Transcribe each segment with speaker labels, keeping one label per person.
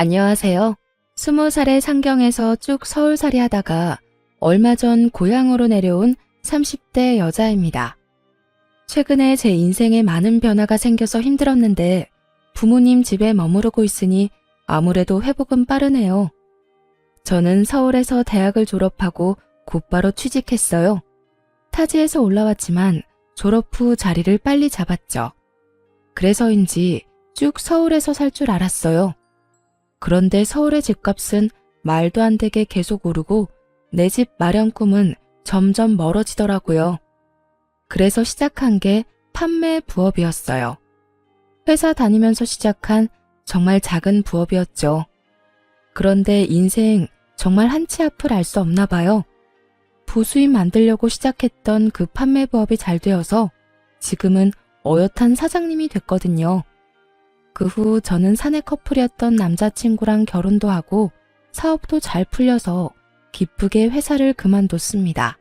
Speaker 1: 안녕하세요. 20살의 상경에서 쭉 서울살이 하다가 얼마 전 고향으로 내려온 30대 여자입니다. 최근에 제 인생에 많은 변화가 생겨서 힘들었는데 부모님 집에 머무르고 있으니 아무래도 회복은 빠르네요. 저는 서울에서 대학을 졸업하고 곧바로 취직했어요. 타지에서 올라왔지만 졸업 후 자리를 빨리 잡았죠. 그래서인지 쭉 서울에서 살 줄 알았어요. 그런데 서울의 집값은 말도 안 되게 계속 오르고 내 집 마련 꿈은 점점 멀어지더라고요. 그래서 시작한 게 판매 부업이었어요. 회사 다니면서 시작한 정말 작은 부업이었죠. 그런데 인생 정말 한치 앞을 알 수 없나 봐요. 부수입 만들려고 시작했던 그 판매 부업이 잘 되어서 지금은 어엿한 사장님이 됐거든요. 그 후 저는 사내 커플이었던 남자친구랑 결혼도 하고 사업도 잘 풀려서 기쁘게 회사를 그만뒀습니다.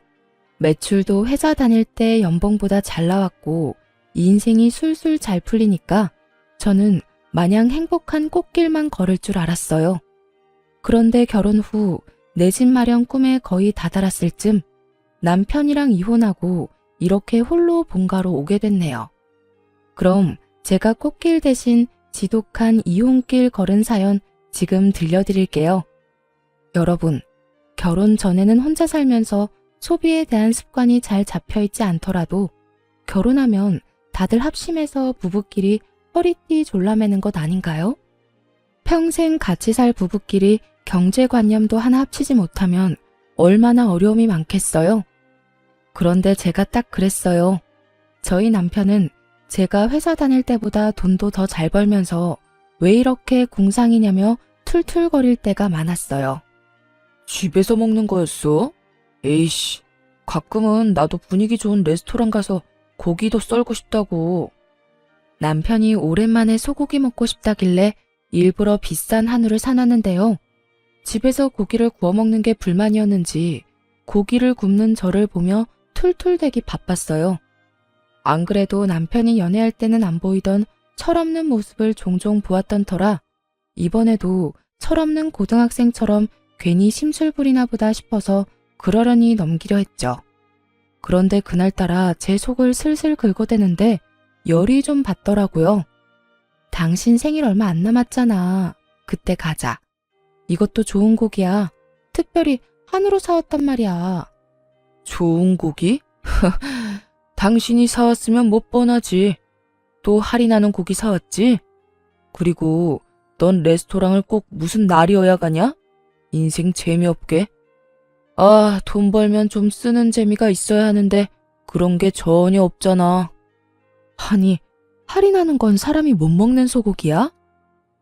Speaker 1: 매출도 회사 다닐 때 연봉보다 잘 나왔고 인생이 술술 잘 풀리니까 저는 마냥 행복한 꽃길만 걸을 줄 알았어요. 그런데 결혼 후 내 집 마련 꿈에 거의 다다랐을 쯤 남편이랑 이혼하고 이렇게 홀로 본가로 오게 됐네요. 그럼 제가 꽃길 대신 지독한 이혼길 걸은 사연 지금 들려드릴게요. 여러분, 결혼 전에는 혼자 살면서 소비에 대한 습관이 잘 잡혀있지 않더라도 결혼하면 다들 합심해서 부부끼리 허리띠 졸라매는 것 아닌가요? 평생 같이 살 부부끼리 경제관념도 하나 합치지 못하면 얼마나 어려움이 많겠어요? 그런데 제가 딱 그랬어요. 저희 남편은 제가 회사 다닐 때보다 돈도 더 잘 벌면서 왜 이렇게 궁상이냐며 툴툴거릴 때가 많았어요.
Speaker 2: 집에서 먹는 거였어? 에이씨, 가끔은 나도 분위기 좋은 레스토랑 가서 고기도 썰고 싶다고.
Speaker 1: 남편이 오랜만에 소고기 먹고 싶다길래 일부러 비싼 한우를 사놨는데요. 집에서 고기를 구워 먹는 게 불만이었는지 고기를 굽는 저를 보며 툴툴대기 바빴어요. 안 그래도 남편이 연애할 때는 안 보이던 철없는 모습을 종종 보았던 터라 이번에도 철없는 고등학생처럼 괜히 심술 부리나 보다 싶어서 그러려니 넘기려 했죠. 그런데 그날따라 제 속을 슬슬 긁어대는데 열이 좀 받더라고요. 당신 생일 얼마 안 남았잖아. 그때 가자. 이것도 좋은 고기야. 특별히 한우로 사왔단 말이야.
Speaker 2: 좋은 고기? 당신이 사왔으면 못 뻔하지. 또 할인하는 고기 사왔지? 그리고 넌 레스토랑을 꼭 무슨 날이어야 가냐? 인생 재미없게. 아, 돈 벌면 좀 쓰는 재미가 있어야 하는데 그런 게 전혀 없잖아.
Speaker 1: 아니, 할인하는 건 사람이 못 먹는 소고기야?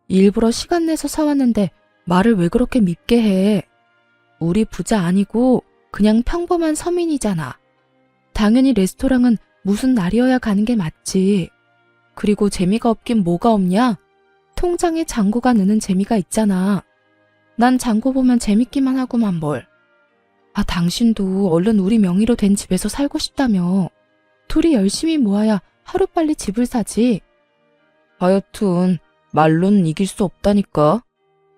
Speaker 1: 일부러 시간 내서 사왔는데 말을 왜 그렇게 밉게 해? 우리 부자 아니고 그냥 평범한 서민이잖아. 당연히 레스토랑은 무슨 날이어야 가는 게 맞지. 그리고 재미가 없긴 뭐가 없냐? 통장에 잔고가 느는 재미가 있잖아. 난 잔고 보면 재밌기만 하고만 뭘. 아, 당신도 얼른 우리 명의로 된 집에서 살고 싶다며. 둘이 열심히 모아야 하루빨리 집을 사지.
Speaker 2: 하여튼 말로는 이길 수 없다니까.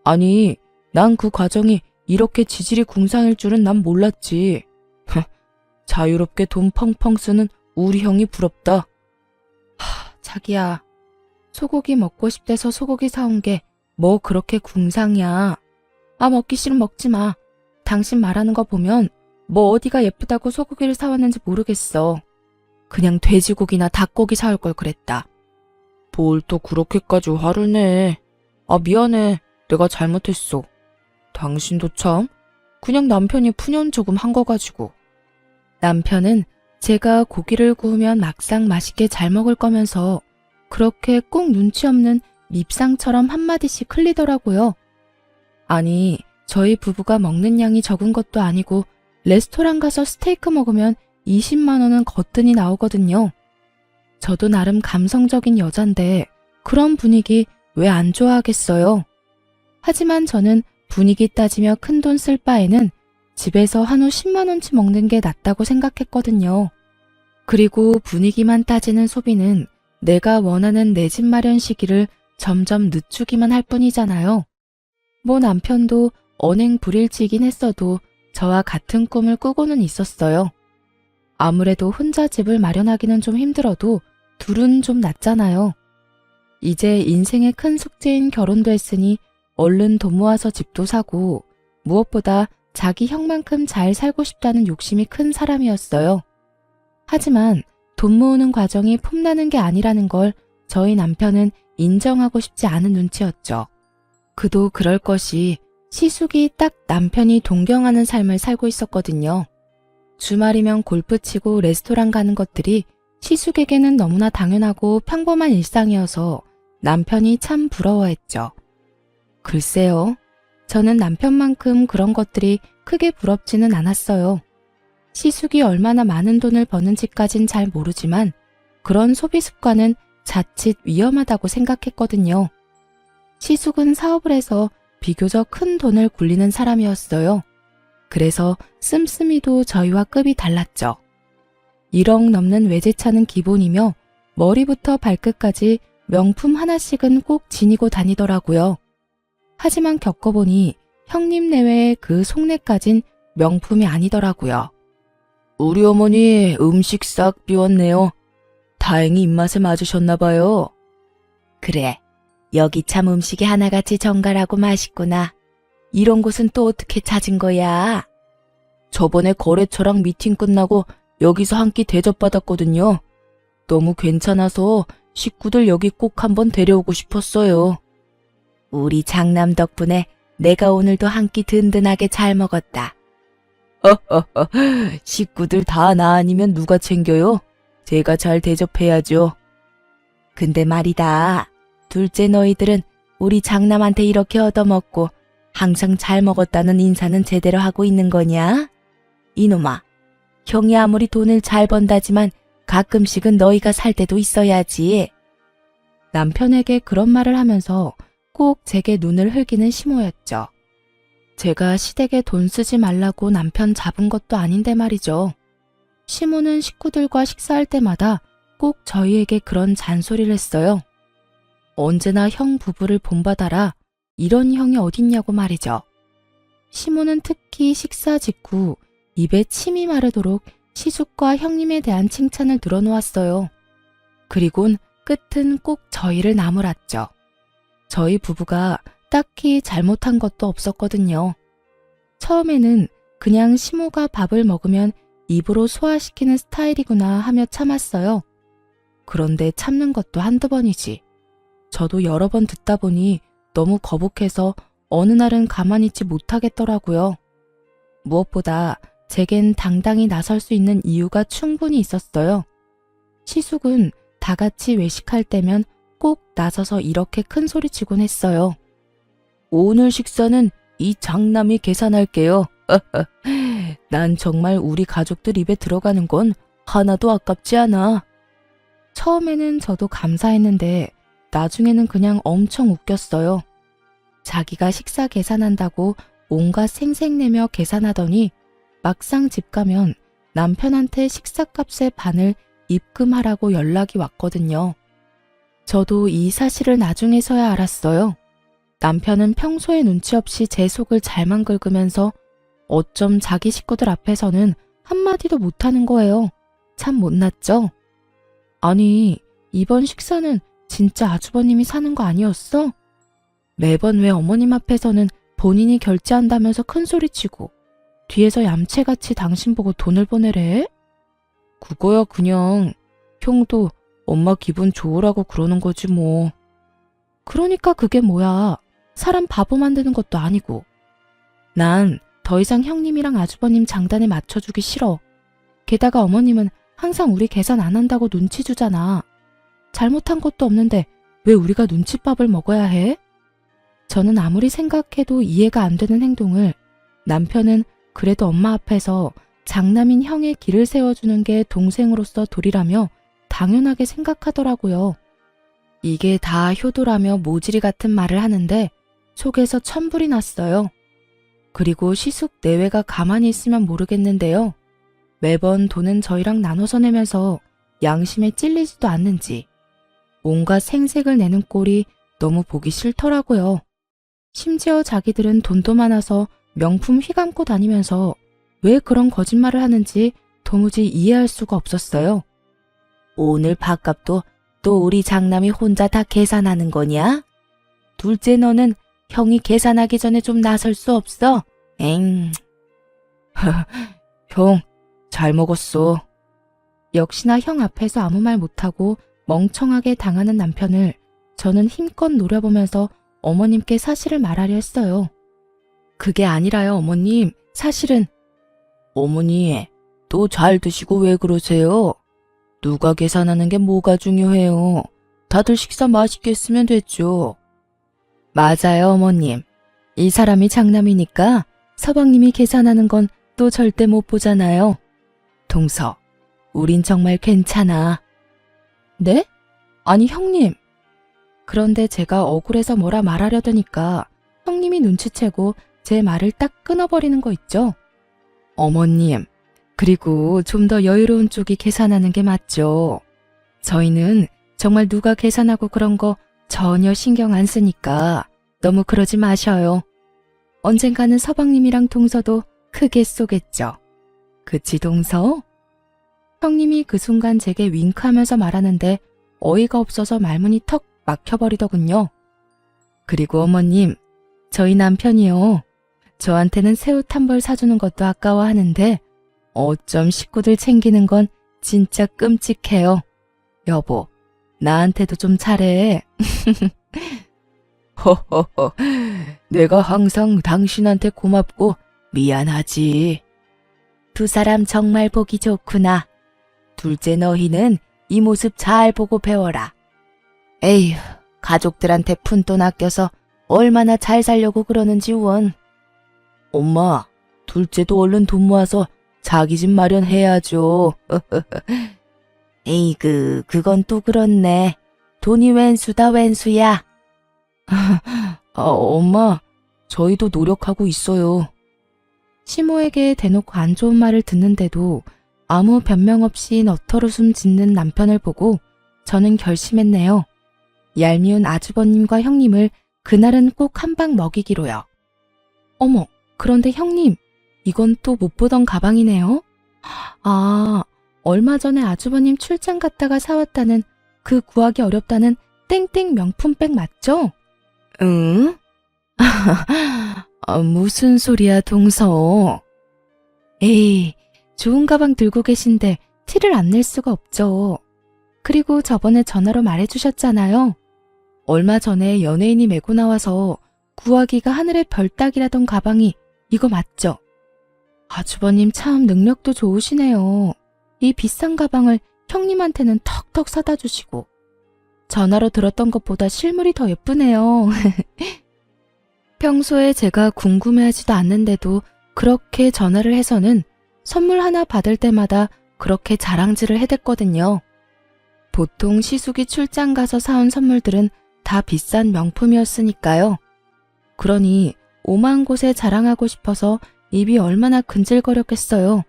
Speaker 2: 아니, 난 그 과정이 이렇게 지질이 궁상일 줄은 난 몰랐지. 자유롭게 돈 펑펑 쓰는 우리 형이 부럽다.
Speaker 1: 자기야, 소고기 먹고 싶대서 소고기 사온 게 뭐 그렇게 궁상이야. 아, 먹기 싫으면 먹지 마. 당신 말하는 거 보면 뭐 어디가 예쁘다고 소고기를 사왔는지 모르겠어. 그냥 돼지고기나 닭고기 사올 걸 그랬다.
Speaker 2: 뭘 또 그렇게까지 화를 내. 아, 미안해. 내가 잘못했어. 당신도 참 그냥 남편이 푸념 조금 한 거 가지고.
Speaker 1: 남편은 제가 고기를 구우면 막상 맛있게 잘 먹을 거면서 그렇게 꼭 눈치 없는 밉상처럼 한마디씩 흘리더라고요. 아니, 저희 부부가 먹는 양이 적은 것도 아니고 레스토랑 가서 스테이크 먹으면 20만 원은 거뜬히 나오거든요. 저도 나름 감성적인 여잔데 그런 분위기 왜 안 좋아하겠어요? 하지만 저는 분위기 따지며 큰돈 쓸 바에는 집에서 한우 10만 원치 먹는 게 낫다고 생각했거든요. 그리고 분위기만 따지는 소비는 내가 원하는 내 집 마련 시기를 점점 늦추기만 할 뿐이잖아요. 뭐 남편도 언행 불일치이긴 했어도 저와 같은 꿈을 꾸고는 있었어요. 아무래도 혼자 집을 마련하기는 좀 힘들어도 둘은 좀 낫잖아요. 이제 인생의 큰 숙제인 결혼도 했으니 얼른 돈 모아서 집도 사고 무엇보다 자기 형만큼 잘 살고 싶다는 욕심이 큰 사람이었어요. 하지만 돈 모으는 과정이 폼나는 게 아니라는 걸 저희 남편은 인정하고 싶지 않은 눈치였죠. 그도 그럴 것이 시숙이 딱 남편이 동경하는 삶을 살고 있었거든요. 주말이면 골프 치고 레스토랑 가는 것들이 시숙에게는 너무나 당연하고 평범한 일상이어서 남편이 참 부러워했죠. 글쎄요. 저는 남편만큼 그런 것들이 크게 부럽지는 않았어요. 시숙이 얼마나 많은 돈을 버는지까진 잘 모르지만 그런 소비 습관은 자칫 위험하다고 생각했거든요. 시숙은 사업을 해서 비교적 큰 돈을 굴리는 사람이었어요. 그래서 씀씀이도 저희와 급이 달랐죠. 1억 넘는 외제차는 기본이며 머리부터 발끝까지 명품 하나씩은 꼭 지니고 다니더라고요. 하지만 겪어보니 형님 내외의 그 속내까진 명품이 아니더라고요.
Speaker 2: 우리 어머니 음식 싹 비웠네요. 다행히 입맛에 맞으셨나 봐요.
Speaker 1: 그래, 여기 참 음식이 하나같이 정갈하고 맛있구나. 이런 곳은 또 어떻게 찾은 거야?
Speaker 2: 저번에 거래처랑 미팅 끝나고 여기서 한 끼 대접받았거든요. 너무 괜찮아서 식구들 여기 꼭 한번 데려오고 싶었어요.
Speaker 1: 우리 장남 덕분에 내가 오늘도 한 끼 든든하게 잘 먹었다.
Speaker 2: 식구들 다 나 아니면 누가 챙겨요? 제가 잘 대접해야죠.
Speaker 1: 근데 말이다. 둘째 너희들은 우리 장남한테 이렇게 얻어먹고 항상 잘 먹었다는 인사는 제대로 하고 있는 거냐? 이놈아, 형이 아무리 돈을 잘 번다지만 가끔씩은 너희가 살 때도 있어야지. 남편에게 그런 말을 하면서 꼭 제게 눈을 흘기는 시모였죠. 제가 시댁에 돈 쓰지 말라고 남편 잡은 것도 아닌데 말이죠. 시모는 식구들과 식사할 때마다 꼭 저희에게 그런 잔소리를 했어요. 언제나 형 부부를 본받아라. 이런 형이 어딨냐고 말이죠. 시모는 특히 식사 직후 입에 침이 마르도록 시숙과 형님에 대한 칭찬을 늘어놓았어요. 그리곤 끝은 꼭 저희를 나무랐죠. 저희 부부가 딱히 잘못한 것도 없었거든요. 처음에는 그냥 시모가 밥을 먹으면 입으로 소화시키는 스타일이구나 하며 참았어요. 그런데 참는 것도 한두 번이지. 저도 여러 번 듣다 보니 너무 거북해서 어느 날은 가만히 있지 못하겠더라고요. 무엇보다 제겐 당당히 나설 수 있는 이유가 충분히 있었어요. 시숙은 다 같이 외식할 때면 꼭 나서서 이렇게 큰 소리치곤 했어요.
Speaker 2: 오늘 식사는 이 장남이 계산할게요. 난 정말 우리 가족들 입에 들어가는 건 하나도 아깝지 않아.
Speaker 1: 처음에는 저도 감사했는데 나중에는 그냥 엄청 웃겼어요. 자기가 식사 계산한다고 온갖 생색내며 계산하더니 막상 집 가면 남편한테 식사값의 반을 입금하라고 연락이 왔거든요. 저도 이 사실을 나중에서야 알았어요. 남편은 평소에 눈치 없이 제 속을 잘만 긁으면서 어쩜 자기 식구들 앞에서는 한마디도 못하는 거예요. 참 못났죠? 아니, 이번 식사는 진짜 아주버님이 사는 거 아니었어? 매번 왜 어머님 앞에서는 본인이 결제한다면서 큰소리치고 뒤에서 얌체같이 당신 보고 돈을 보내래?
Speaker 2: 그거야 그냥 형도 엄마 기분 좋으라고 그러는 거지 뭐.
Speaker 1: 그러니까 그게 뭐야. 사람 바보 만드는 것도 아니고. 난 더 이상 형님이랑 아주버님 장단에 맞춰주기 싫어. 게다가 어머님은 항상 우리 계산 안 한다고 눈치 주잖아. 잘못한 것도 없는데 왜 우리가 눈칫밥을 먹어야 해? 저는 아무리 생각해도 이해가 안 되는 행동을 남편은 그래도 엄마 앞에서 장남인 형의 길을 세워주는 게 동생으로서 도리라며 당연하게 생각하더라고요. 이게 다 효도라며 모질이 같은 말을 하는데 속에서 천불이 났어요. 그리고 시숙 내외가 가만히 있으면 모르겠는데요. 매번 돈은 저희랑 나눠서 내면서 양심에 찔리지도 않는지 온갖 생색을 내는 꼴이 너무 보기 싫더라고요. 심지어 자기들은 돈도 많아서 명품 휘감고 다니면서 왜 그런 거짓말을 하는지 도무지 이해할 수가 없었어요. 오늘 밥값도 또 우리 장남이 혼자 다 계산하는 거냐? 둘째 너는 형이 계산하기 전에 좀 나설 수 없어? 엥.
Speaker 2: 형, 잘 먹었어.
Speaker 1: 역시나 형 앞에서 아무 말 못하고 멍청하게 당하는 남편을 저는 힘껏 노려보면서 어머님께 사실을 말하려 했어요. 그게 아니라요, 어머님. 사실은
Speaker 2: 어머니, 또 잘 드시고 왜 그러세요? 누가 계산하는 게 뭐가 중요해요? 다들 식사 맛있게 했으면 됐죠.
Speaker 1: 맞아요, 어머님. 이 사람이 장남이니까 서방님이 계산하는 건 또 절대 못 보잖아요. 동서, 우린 정말 괜찮아. 네? 아니, 형님. 그런데 제가 억울해서 뭐라 말하려더니까 형님이 눈치채고 제 말을 딱 끊어버리는 거 있죠? 어머님, 그리고 좀 더 여유로운 쪽이 계산하는 게 맞죠. 저희는 정말 누가 계산하고 그런 거 전혀 신경 안 쓰니까 너무 그러지 마셔요. 언젠가는 서방님이랑 동서도 크게 쏘겠죠. 그치, 동서? 형님이 그 순간 제게 윙크하면서 말하는데 어이가 없어서 말문이 턱 막혀버리더군요. 그리고 어머님, 저희 남편이요. 저한테는 새 옷 한 벌 사주는 것도 아까워하는데 어쩜 식구들 챙기는 건 진짜 끔찍해요. 여보, 나한테도 좀 잘해.
Speaker 2: 허허허, 내가 항상 당신한테 고맙고 미안하지.
Speaker 1: 두 사람 정말 보기 좋구나. 둘째 너희는 이 모습 잘 보고 배워라. 에휴, 가족들한테 푼돈 아껴서 얼마나 잘 살려고 그러는지 원.
Speaker 2: 엄마, 둘째도 얼른 돈 모아서 자기 집 마련해야죠.
Speaker 1: 에이그, 그건 또 그렇네. 돈이 웬수다 웬수야.
Speaker 2: 엄마, 저희도 노력하고 있어요.
Speaker 1: 시모에게 대놓고 안 좋은 말을 듣는데도 아무 변명 없이 너털웃음 짓는 남편을 보고 저는 결심했네요. 얄미운 아주버님과 형님을 그날은 꼭 한 방 먹이기로요. 어머, 그런데 형님, 이건 또 못 보던 가방이네요. 아, 얼마 전에 아주버님 출장 갔다가 사왔다는 그 구하기 어렵다는 땡땡 명품백 맞죠?
Speaker 2: 응?
Speaker 1: 무슨 소리야, 동서. 에이, 좋은 가방 들고 계신데 티를 안 낼 수가 없죠. 그리고 저번에 전화로 말해주셨잖아요. 얼마 전에 연예인이 메고 나와서 구하기가 하늘의 별 따기라던 가방이 이거 맞죠? 아주버님 참 능력도 좋으시네요. 이 비싼 가방을 형님한테는 턱턱 사다 주시고 전화로 들었던 것보다 실물이 더 예쁘네요. 평소에 제가 궁금해하지도 않는데도 그렇게 전화를 해서는 선물 하나 받을 때마다 그렇게 자랑질을 해댔거든요. 보통 시숙이 출장 가서 사온 선물들은 다 비싼 명품이었으니까요. 그러니 오만 곳에 자랑하고 싶어서 입이 얼마나 근질거렸겠어요.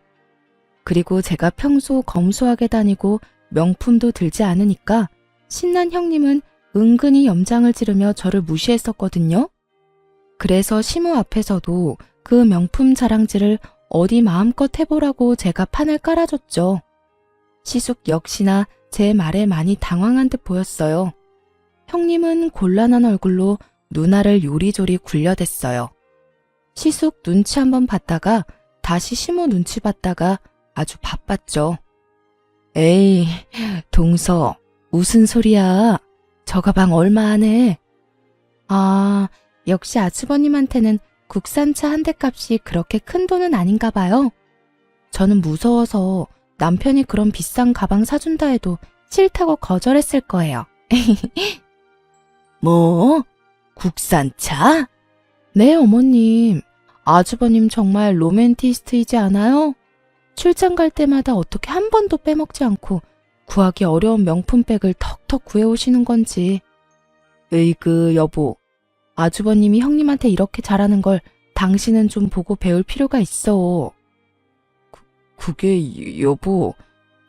Speaker 1: 그리고 제가 평소 검소하게 다니고 명품도 들지 않으니까 신난 형님은 은근히 염장을 지르며 저를 무시했었거든요. 그래서 시모 앞에서도 그 명품 자랑질을 어디 마음껏 해보라고 제가 판을 깔아줬죠. 시숙 역시나 제 말에 많이 당황한 듯 보였어요. 형님은 곤란한 얼굴로 누나를 요리조리 굴려댔어요. 시숙 눈치 한번 봤다가 다시 시모 눈치 봤다가 아주 바빴죠.
Speaker 2: 에이, 동서, 무슨 소리야? 저 가방 얼마 안 해?
Speaker 1: 아, 역시 아주버님한테는 국산차 한 대 값이 그렇게 큰 돈은 아닌가 봐요. 저는 무서워서 남편이 그런 비싼 가방 사준다 해도 싫다고 거절했을 거예요.
Speaker 2: 뭐? 국산차?
Speaker 1: 네, 어머님. 아주버님 정말 로맨티스트이지 않아요? 출장 갈 때마다 어떻게 한 번도 빼먹지 않고 구하기 어려운 명품백을 턱턱 구해오시는 건지.
Speaker 2: 에이그, 여보.
Speaker 1: 아주버님이 형님한테 이렇게 잘하는 걸 당신은 좀 보고 배울 필요가 있어.
Speaker 2: 그게, 여보,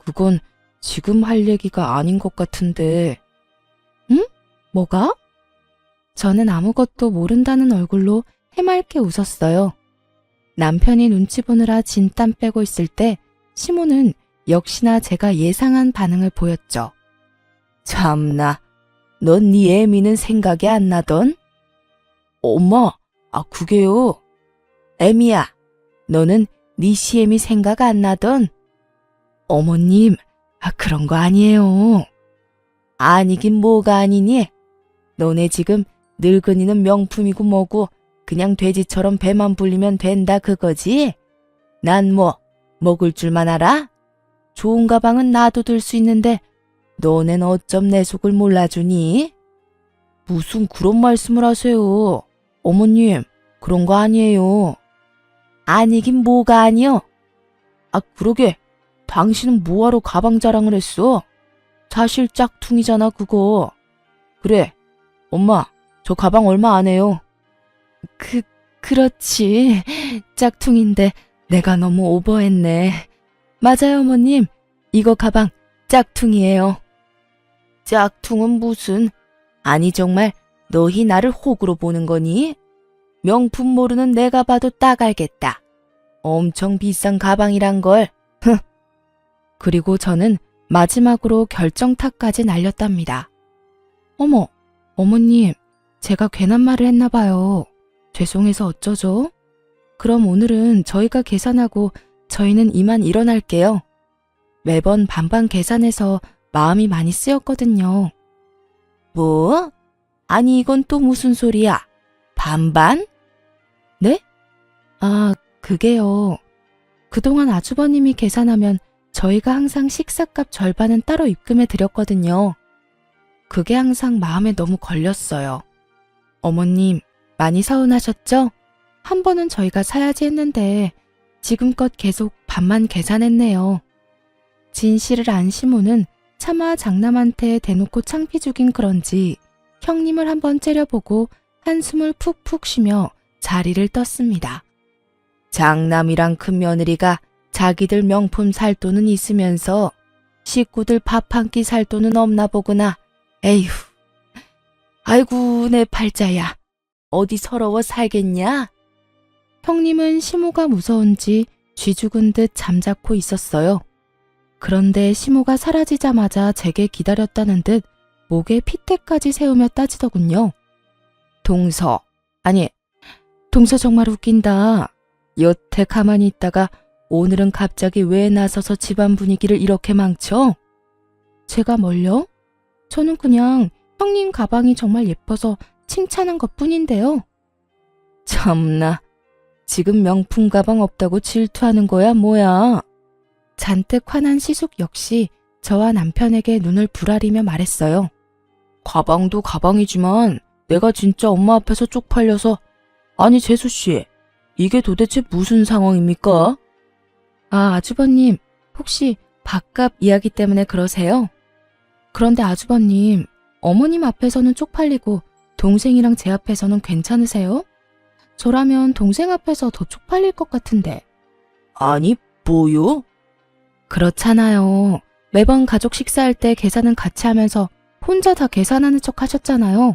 Speaker 2: 그건 지금 할 얘기가 아닌 것 같은데.
Speaker 1: 응? 뭐가? 저는 아무것도 모른다는 얼굴로 해맑게 웃었어요. 남편이 눈치 보느라 진땀 빼고 있을 때 시모는 역시나 제가 예상한 반응을 보였죠.
Speaker 2: 참나, 넌 네 애미는 생각이 안 나던? 엄마, 그게요. 애미야, 너는 네 시애미 생각 안 나던? 어머님, 그런 거 아니에요. 아니긴 뭐가 아니니? 너네 지금 늙은이는 명품이고 뭐고 그냥 돼지처럼 배만 불리면 된다 그거지? 난 뭐 먹을 줄만 알아? 좋은 가방은 나도 들 수 있는데 너넨 어쩜 내 속을 몰라주니? 무슨 그런 말씀을 하세요. 어머님, 그런 거 아니에요. 아니긴 뭐가 아니요? 그러게, 당신은 뭐하러 가방 자랑을 했어? 사실 짝퉁이잖아 그거. 그래, 엄마, 저 가방 얼마 안 해요.
Speaker 1: 그렇지. 짝퉁인데 내가 너무 오버했네. 맞아요, 어머님. 이거 가방 짝퉁이에요.
Speaker 2: 짝퉁은 무슨? 아니 정말 너희 나를 호구로 보는 거니? 명품 모르는 내가 봐도 딱 알겠다. 엄청 비싼 가방이란 걸.
Speaker 1: 그리고 저는 마지막으로 결정타까지 날렸답니다. 어머, 어머님, 제가 괜한 말을 했나 봐요. 죄송해서 어쩌죠? 그럼 오늘은 저희가 계산하고 저희는 이만 일어날게요. 매번 반반 계산해서 마음이 많이 쓰였거든요.
Speaker 2: 뭐? 아니 이건 또 무슨 소리야? 반반?
Speaker 1: 네? 그게요. 그동안 아주버님이 계산하면 저희가 항상 식사값 절반은 따로 입금해 드렸거든요. 그게 항상 마음에 너무 걸렸어요. 어머님, 많이 서운하셨죠? 한 번은 저희가 사야지 했는데 지금껏 계속 반만 계산했네요. 진실을 안 시모는 차마 장남한테 대놓고 창피 죽인 그런지 형님을 한번 째려보고 한숨을 푹푹 쉬며 자리를 떴습니다.
Speaker 2: 장남이랑 큰 며느리가 자기들 명품 살 돈은 있으면서 식구들 밥 한 끼 살 돈은 없나 보구나. 에휴. 아이고 내 팔자야. 어디 서러워 살겠냐?
Speaker 1: 형님은 시모가 무서운지 쥐 죽은 듯 잠자코 있었어요. 그런데 시모가 사라지자마자 제게 기다렸다는 듯 목에 핏대까지 세우며 따지더군요. 동서 정말 웃긴다. 여태 가만히 있다가 오늘은 갑자기 왜 나서서 집안 분위기를 이렇게 망쳐? 제가 뭘요? 저는 그냥 형님 가방이 정말 예뻐서 칭찬한 것뿐인데요.
Speaker 2: 참나, 지금 명품 가방 없다고 질투하는 거야 뭐야?
Speaker 1: 잔뜩 화난 시숙 역시 저와 남편에게 눈을 부라리며 말했어요.
Speaker 2: 가방도 가방이지만 내가 진짜 엄마 앞에서 쪽팔려서. 아니 재수씨, 이게 도대체 무슨 상황입니까?
Speaker 1: 아주버님, 혹시 밥값 이야기 때문에 그러세요? 그런데 아주버님, 어머님 앞에서는 쪽팔리고 동생이랑 제 앞에서는 괜찮으세요? 저라면 동생 앞에서 더 쪽팔릴 것 같은데.
Speaker 2: 아니 뭐요?
Speaker 1: 그렇잖아요. 매번 가족 식사할 때 계산은 같이 하면서 혼자 다 계산하는 척 하셨잖아요.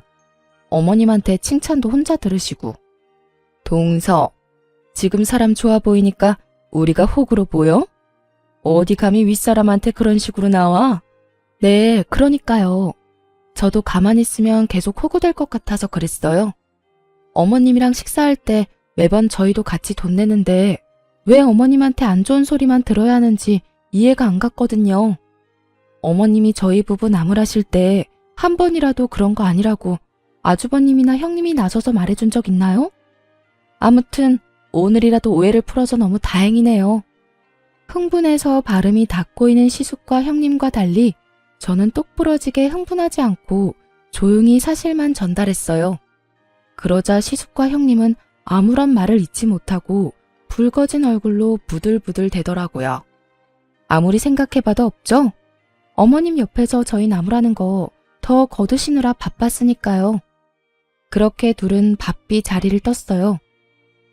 Speaker 1: 어머님한테 칭찬도 혼자 들으시고.
Speaker 2: 동서, 지금 사람 좋아 보이니까 우리가 호구로 보여? 어디 감히 윗사람한테 그런 식으로 나와?
Speaker 1: 네, 그러니까요. 저도 가만히 있으면 계속 호구될 것 같아서 그랬어요. 어머님이랑 식사할 때 매번 저희도 같이 돈 내는데 왜 어머님한테 안 좋은 소리만 들어야 하는지 이해가 안 갔거든요. 어머님이 저희 부부 나무라실 때 한 번이라도 그런 거 아니라고 아주버님이나 형님이 나서서 말해준 적 있나요? 아무튼 오늘이라도 오해를 풀어서 너무 다행이네요. 흥분해서 발음이 닿고 있는 시숙과 형님과 달리 저는 똑부러지게 흥분하지 않고 조용히 사실만 전달했어요. 그러자 시숙과 형님은 아무런 말을 잇지 못하고 붉어진 얼굴로 부들부들 대더라고요. 아무리 생각해봐도 없죠? 어머님 옆에서 저희 나무라는 거 더 거두시느라 바빴으니까요. 그렇게 둘은 바삐 자리를 떴어요.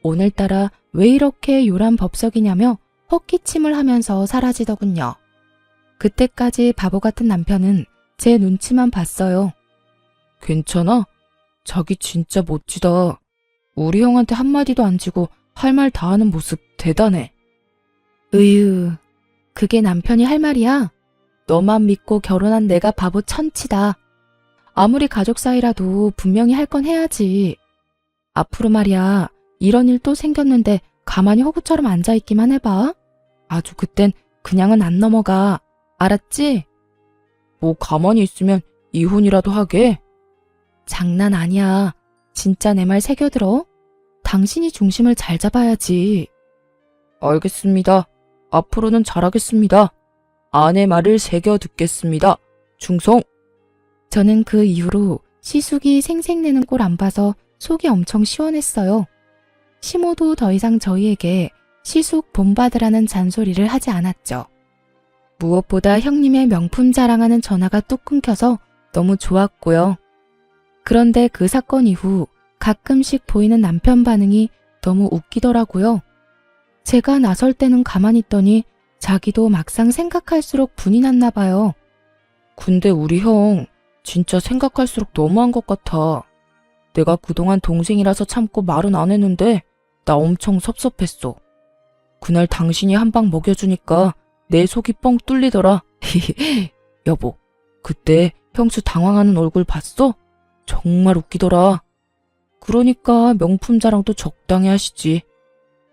Speaker 1: 오늘따라 왜 이렇게 요란 법석이냐며 헛기침을 하면서 사라지더군요. 그때까지 바보 같은 남편은 제 눈치만 봤어요.
Speaker 2: 괜찮아? 자기 진짜 멋지다. 우리 형한테 한마디도 안 지고 할 말 다 하는 모습 대단해.
Speaker 1: 으유, 그게 남편이 할 말이야? 너만 믿고 결혼한 내가 바보 천치다. 아무리 가족 사이라도 분명히 할 건 해야지. 앞으로 말이야, 이런 일 또 생겼는데 가만히 호구처럼 앉아있기만 해봐. 아주 그땐 그냥은 안 넘어가. 알았지?
Speaker 2: 뭐 가만히 있으면 이혼이라도 하게?
Speaker 1: 장난 아니야. 진짜 내 말 새겨들어. 당신이 중심을 잘 잡아야지.
Speaker 2: 알겠습니다. 앞으로는 잘하겠습니다. 아내 말을 새겨 듣겠습니다. 충성!
Speaker 1: 저는 그 이후로 시숙이 생색내는 꼴 안 봐서 속이 엄청 시원했어요. 시모도 더 이상 저희에게 시숙 본받으라는 잔소리를 하지 않았죠. 무엇보다 형님의 명품 자랑하는 전화가 뚝 끊겨서 너무 좋았고요. 그런데 그 사건 이후 가끔씩 보이는 남편 반응이 너무 웃기더라고요. 제가 나설 때는 가만히 있더니 자기도 막상 생각할수록 분이 났나 봐요.
Speaker 2: 근데 우리 형 진짜 생각할수록 너무한 것 같아. 내가 그동안 동생이라서 참고 말은 안 했는데 나 엄청 섭섭했어. 그날 당신이 한 방 먹여주니까 내 속이 뻥 뚫리더라. 여보, 그때 형수 당황하는 얼굴 봤어? 정말 웃기더라. 그러니까 명품 자랑도 적당히 하시지.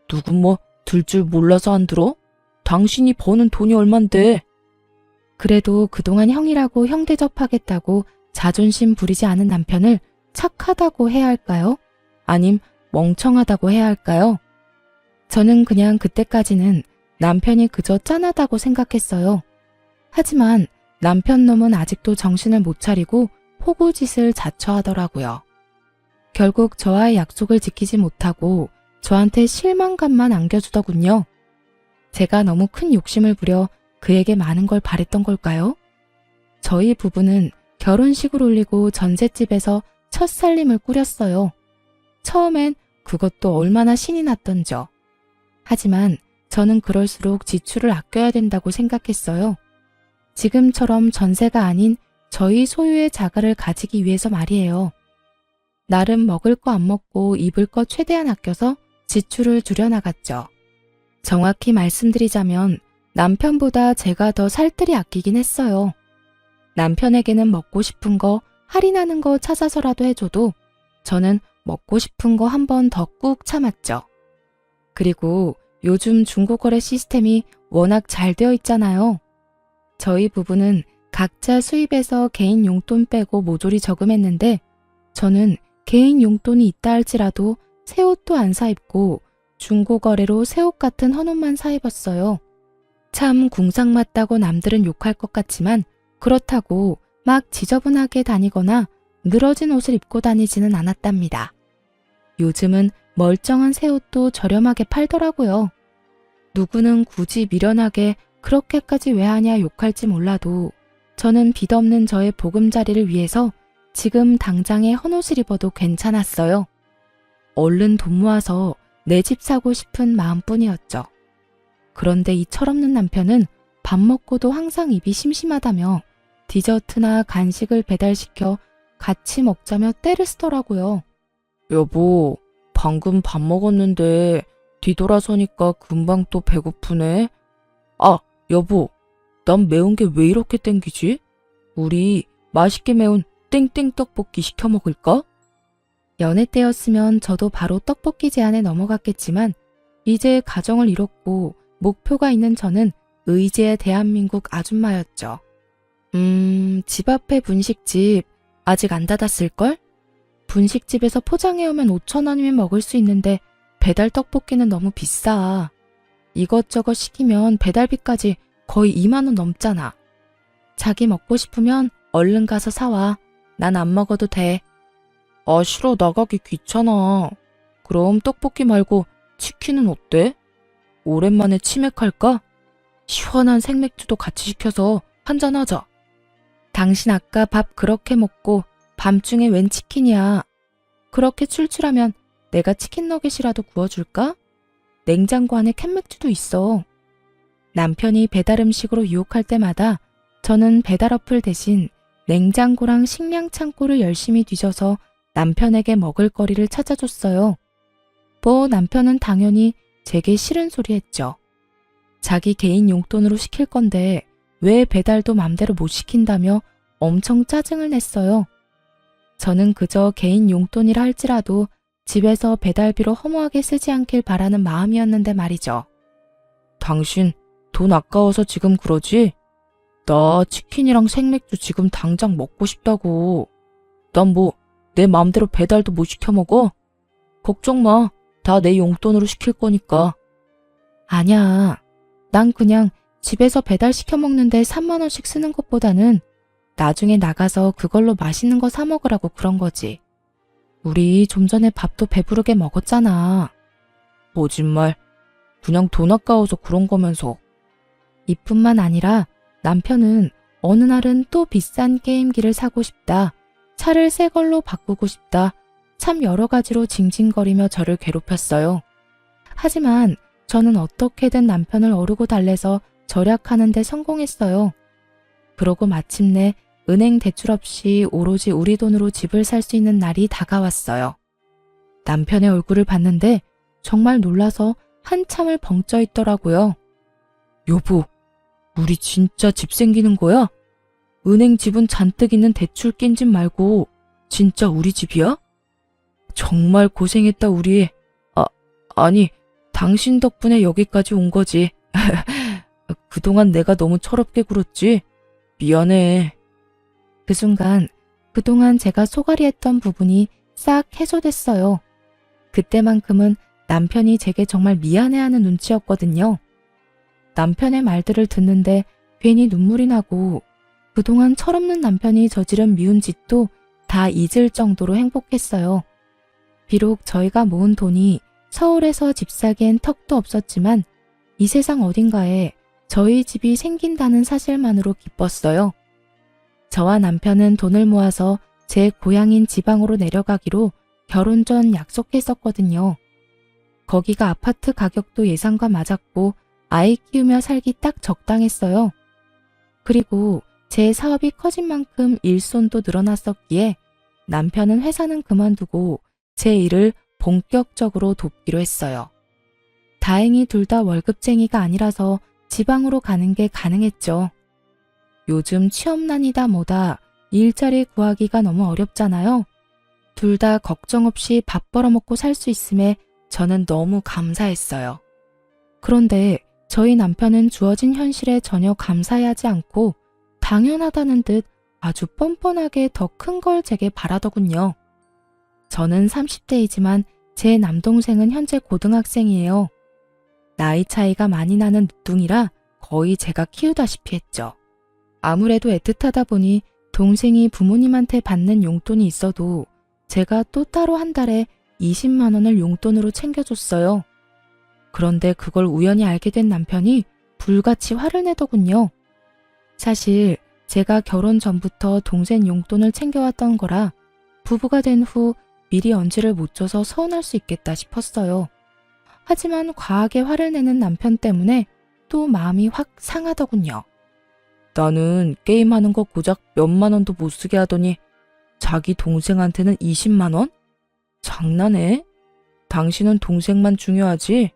Speaker 2: 누군 뭐 들 줄 몰라서 안 들어? 당신이 버는 돈이 얼만데.
Speaker 1: 그래도 그동안 형이라고 형 대접하겠다고 자존심 부리지 않은 남편을 착하다고 해야 할까요? 아님 멍청하다고 해야 할까요? 저는 그냥 그때까지는 남편이 그저 짠하다고 생각했어요. 하지만 남편 놈은 아직도 정신을 못 차리고 호구짓을 자처하더라고요. 결국 저와의 약속을 지키지 못하고 저한테 실망감만 안겨주더군요. 제가 너무 큰 욕심을 부려 그에게 많은 걸 바랬던 걸까요? 저희 부부는 결혼식을 올리고 전셋집에서 첫 살림을 꾸렸어요. 처음엔 그것도 얼마나 신이 났던죠. 하지만 저는 그럴수록 지출을 아껴야 된다고 생각했어요. 지금처럼 전세가 아닌 저희 소유의 자가를 가지기 위해서 말이에요. 나름 먹을 거 안 먹고 입을 거 최대한 아껴서 지출을 줄여나갔죠. 정확히 말씀드리자면 남편보다 제가 더 살뜰히 아끼긴 했어요. 남편에게는 먹고 싶은 거, 할인하는 거 찾아서라도 해줘도 저는 먹고 싶은 거 한 번 더 꾹 참았죠. 그리고 요즘 중고거래 시스템이 워낙 잘 되어 있잖아요. 저희 부부는 각자 수입에서 개인 용돈 빼고 모조리 저금했는데 저는 개인 용돈이 있다 할지라도 새 옷도 안 사 입고 중고거래로 새 옷 같은 헌옷만 사 입었어요. 참 궁상맞다고 남들은 욕할 것 같지만 그렇다고 막 지저분하게 다니거나 늘어진 옷을 입고 다니지는 않았답니다. 요즘은 멀쩡한 새 옷도 저렴하게 팔더라고요. 누구는 굳이 미련하게 그렇게까지 왜 하냐 욕할지 몰라도 저는 빚 없는 저의 보금자리를 위해서 지금 당장에 헌옷을 입어도 괜찮았어요. 얼른 돈 모아서 내 집 사고 싶은 마음뿐이었죠. 그런데 이 철없는 남편은 밥 먹고도 항상 입이 심심하다며 디저트나 간식을 배달시켜 같이 먹자며 떼를 쓰더라고요.
Speaker 2: 여보, 방금 밥 먹었는데 뒤돌아서니까 금방 또 배고프네. 아, 여보, 난 매운 게 왜 이렇게 땡기지? 우리 맛있게 매운 땡땡 떡볶이 시켜 먹을까?
Speaker 1: 연애 때였으면 저도 바로 떡볶이 제안에 넘어갔겠지만 이제 가정을 이뤘고 목표가 있는 저는 의지의 대한민국 아줌마였죠. 집 앞에 분식집 아직 안 닫았을걸? 분식집에서 포장해오면 5,000원이면 먹을 수 있는데 배달 떡볶이는 너무 비싸. 이것저것 시키면 배달비까지 거의 2만 원 넘잖아. 자기 먹고 싶으면 얼른 가서 사와. 난 안 먹어도 돼.
Speaker 2: 아, 싫어. 나가기 귀찮아. 그럼 떡볶이 말고 치킨은 어때? 오랜만에 치맥할까? 시원한 생맥주도 같이 시켜서 한잔하자.
Speaker 1: 당신 아까 밥 그렇게 먹고 밤중에 웬 치킨이야. 그렇게 출출하면 내가 치킨 너겟이라도 구워줄까? 냉장고 안에 캔맥주도 있어. 남편이 배달 음식으로 유혹할 때마다 저는 배달 어플 대신 냉장고랑 식량 창고를 열심히 뒤져서 남편에게 먹을거리를 찾아줬어요. 뭐 남편은 당연히 제게 싫은 소리 했죠. 자기 개인 용돈으로 시킬 건데 왜 배달도 맘대로 못 시킨다며 엄청 짜증을 냈어요. 저는 그저 개인 용돈이라 할지라도 집에서 배달비로 허무하게 쓰지 않길 바라는 마음이었는데 말이죠.
Speaker 2: 당신 돈 아까워서 지금 그러지? 나 치킨이랑 생맥주 지금 당장 먹고 싶다고. 난 뭐 내 맘대로 배달도 못 시켜 먹어? 걱정 마. 다 내 용돈으로 시킬 거니까.
Speaker 1: 아니야. 난 그냥 집에서 배달시켜 먹는데 3만 원씩 쓰는 것보다는 나중에 나가서 그걸로 맛있는 거 사 먹으라고 그런 거지. 우리 좀 전에 밥도 배부르게 먹었잖아.
Speaker 2: 거짓말. 그냥 돈 아까워서 그런 거면서.
Speaker 1: 이뿐만 아니라 남편은 어느 날은 또 비싼 게임기를 사고 싶다. 차를 새 걸로 바꾸고 싶다. 참 여러 가지로 징징거리며 저를 괴롭혔어요. 하지만 저는 어떻게든 남편을 어르고 달래서 절약하는 데 성공했어요. 그러고 마침내 은행 대출 없이 오로지 우리 돈으로 집을 살 수 있는 날이 다가왔어요. 남편의 얼굴을 봤는데 정말 놀라서 한참을 벙쪄 있더라고요.
Speaker 2: 여보, 우리 진짜 집 생기는 거야? 은행 집은 잔뜩 있는 대출 낀 집 말고 진짜 우리 집이야? 정말 고생했다 우리. 아니 당신 덕분에 여기까지 온 거지. 그동안 내가 너무 철없게 굴었지? 미안해.
Speaker 1: 그 순간 그동안 제가 소갈이 했던 부분이 싹 해소됐어요. 그때만큼은 남편이 제게 정말 미안해하는 눈치였거든요. 남편의 말들을 듣는데 괜히 눈물이 나고 그동안 철없는 남편이 저지른 미운 짓도 다 잊을 정도로 행복했어요. 비록 저희가 모은 돈이 서울에서 집 사기엔 턱도 없었지만 이 세상 어딘가에 저희 집이 생긴다는 사실만으로 기뻤어요. 저와 남편은 돈을 모아서 제 고향인 지방으로 내려가기로 결혼 전 약속했었거든요. 거기가 아파트 가격도 예상과 맞았고 아이 키우며 살기 딱 적당했어요. 그리고 제 사업이 커진 만큼 일손도 늘어났었기에 남편은 회사는 그만두고 제 일을 본격적으로 돕기로 했어요. 다행히 둘 다 월급쟁이가 아니라서 지방으로 가는 게 가능했죠. 요즘 취업난이다 뭐다 일자리 구하기가 너무 어렵잖아요. 둘 다 걱정 없이 밥 벌어먹고 살 수 있음에 저는 너무 감사했어요. 그런데 저희 남편은 주어진 현실에 전혀 감사해하지 않고 당연하다는 듯 아주 뻔뻔하게 더 큰 걸 제게 바라더군요. 저는 30대이지만 제 남동생은 현재 고등학생이에요. 나이 차이가 많이 나는 늦둥이라 거의 제가 키우다시피 했죠. 아무래도 애틋하다 보니 동생이 부모님한테 받는 용돈이 있어도 제가 또 따로 한 달에 20만 원을 용돈으로 챙겨줬어요. 그런데 그걸 우연히 알게 된 남편이 불같이 화를 내더군요. 사실 제가 결혼 전부터 동생 용돈을 챙겨왔던 거라 부부가 된 후 미리 언지를 못 줘서 서운할 수 있겠다 싶었어요. 하지만 과하게 화를 내는 남편 때문에 또 마음이 확 상하더군요.
Speaker 2: 나는 게임하는 거 고작 몇만 원도 못 쓰게 하더니 자기 동생한테는 20만 원? 장난해? 당신은 동생만 중요하지?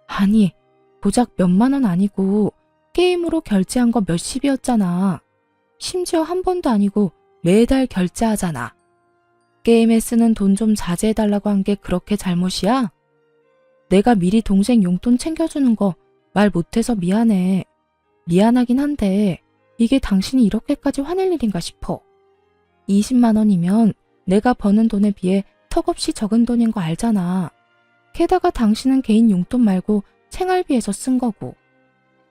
Speaker 1: 아니, 고작 몇만 원 아니고 게임으로 결제한 거 몇십이었잖아. 심지어 한 번도 아니고 매달 결제하잖아. 게임에 쓰는 돈 좀 자제해달라고 한 게 그렇게 잘못이야? 내가 미리 동생 용돈 챙겨주는 거 말 못해서 미안해. 미안하긴 한데 이게 당신이 이렇게까지 화낼 일인가 싶어. 20만 원이면 내가 버는 돈에 비해 턱없이 적은 돈인 거 알잖아. 게다가 당신은 개인 용돈 말고 생활비에서 쓴 거고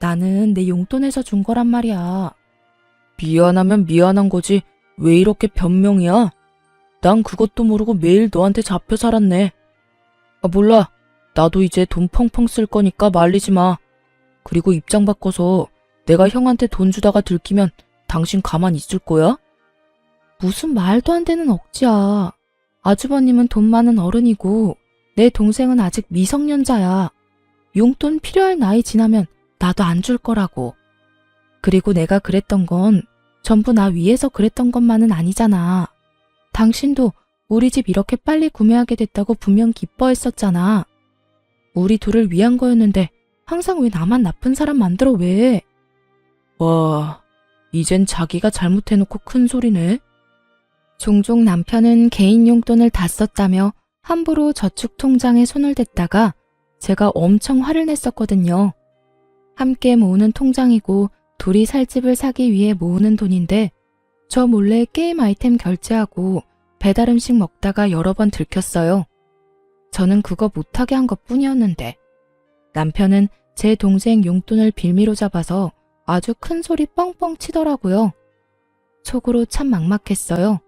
Speaker 1: 나는 내 용돈에서 준 거란 말이야.
Speaker 2: 미안하면 미안한 거지 왜 이렇게 변명이야? 난 그것도 모르고 매일 너한테 잡혀 살았네. 몰라. 나도 이제 돈 펑펑 쓸 거니까 말리지 마. 그리고 입장 바꿔서 내가 형한테 돈 주다가 들키면 당신 가만 있을 거야?
Speaker 1: 무슨 말도 안 되는 억지야. 아주버님은 돈 많은 어른이고 내 동생은 아직 미성년자야. 용돈 필요할 나이 지나면 나도 안 줄 거라고. 그리고 내가 그랬던 건 전부 나 위해서 그랬던 것만은 아니잖아. 당신도 우리 집 이렇게 빨리 구매하게 됐다고 분명 기뻐했었잖아. 우리 둘을 위한 거였는데 항상 왜 나만 나쁜 사람 만들어 왜?
Speaker 2: 와, 이젠 자기가 잘못해놓고 큰 소리네.
Speaker 1: 종종 남편은 개인 용돈을 다 썼다며 함부로 저축 통장에 손을 댔다가 제가 엄청 화를 냈었거든요. 함께 모으는 통장이고 둘이 살 집을 사기 위해 모으는 돈인데 저 몰래 게임 아이템 결제하고 배달 음식 먹다가 여러 번 들켰어요. 저는 그거 못하게 한 것뿐이었는데 남편은 제 동생 용돈을 빌미로 잡아서 아주 큰 소리 뻥뻥 치더라고요. 속으로 참 막막했어요.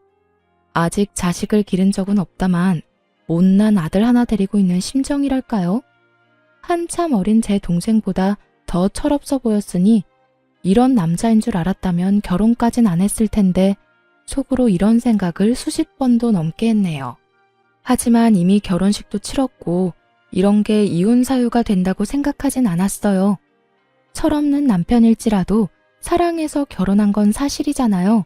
Speaker 1: 아직 자식을 기른 적은 없다만 못난 아들 하나 데리고 있는 심정이랄까요? 한참 어린 제 동생보다 더 철없어 보였으니 이런 남자인 줄 알았다면 결혼까진 안 했을 텐데 속으로 이런 생각을 수십 번도 넘게 했네요. 하지만 이미 결혼식도 치렀고 이런 게 이혼 사유가 된다고 생각하진 않았어요. 철없는 남편일지라도 사랑해서 결혼한 건 사실이잖아요.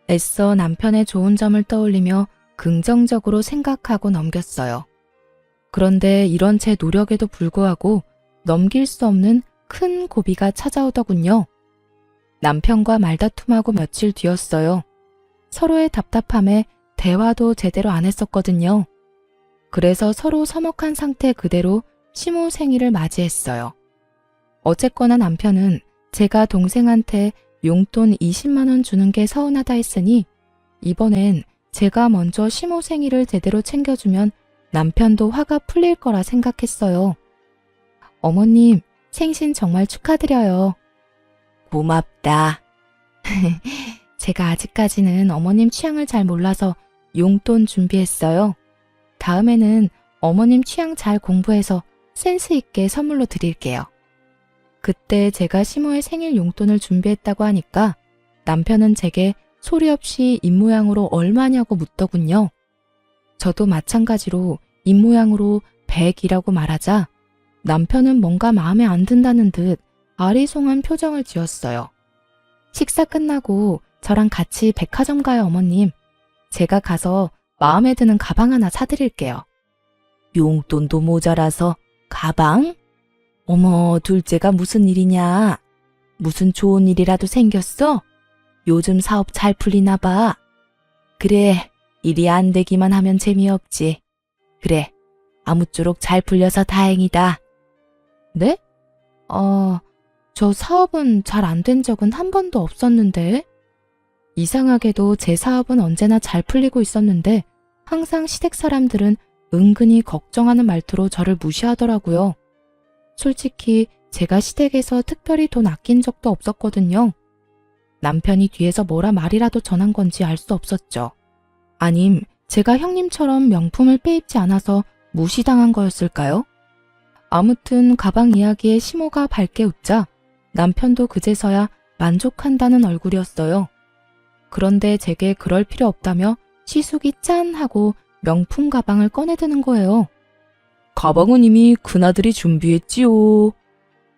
Speaker 1: 애써 남편의 좋은 점을 떠올리며 긍정적으로 생각하고 넘겼어요. 그런데 이런 제 노력에도 불구하고 넘길 수 없는 큰 고비가 찾아오더군요. 남편과 말다툼하고 며칠 뒤였어요. 서로의 답답함에 대화도 제대로 안 했었거든요. 그래서 서로 서먹한 상태 그대로 시모 생일을 맞이했어요. 어쨌거나 남편은 제가 동생한테 용돈 20만 원 주는 게 서운하다 했으니 이번엔 제가 먼저 시모 생일을 제대로 챙겨주면 남편도 화가 풀릴 거라 생각했어요. 어머님, 생신 정말 축하드려요. 고맙다. 제가 아직까지는 어머님 취향을 잘 몰라서 용돈 준비했어요. 다음에는 어머님 취향 잘 공부해서 센스 있게 선물로 드릴게요. 그때 제가 시모의 생일 용돈을 준비했다고 하니까 남편은 제게 소리 없이 입모양으로 얼마냐고 묻더군요. 저도 마찬가지로 입모양으로 100이라고 말하자 남편은 뭔가 마음에 안 든다는 듯 아리송한 표정을 지었어요. 식사 끝나고 저랑 같이 백화점 가요, 어머님. 제가 가서 마음에 드는 가방 하나 사드릴게요. 용돈도 모자라서 가방? 어머, 둘째가 무슨 일이냐? 무슨 좋은 일이라도 생겼어? 요즘 사업 잘 풀리나 봐. 그래, 일이 안 되기만 하면 재미없지. 그래, 아무쪼록 잘 풀려서 다행이다. 네? 저 사업은 잘 안 된 적은 한 번도 없었는데. 이상하게도 제 사업은 언제나 잘 풀리고 있었는데 항상 시댁 사람들은 은근히 걱정하는 말투로 저를 무시하더라고요. 솔직히 제가 시댁에서 특별히 돈 아낀 적도 없었거든요. 남편이 뒤에서 뭐라 말이라도 전한 건지 알 수 없었죠. 아님 제가 형님처럼 명품을 빼입지 않아서 무시당한 거였을까요? 아무튼 가방 이야기에 시모가 밝게 웃자 남편도 그제서야 만족한다는 얼굴이었어요. 그런데 제게 그럴 필요 없다며 시숙이 짠 하고 명품 가방을 꺼내드는 거예요.
Speaker 2: 가방은 이미 큰아들이 준비했지요.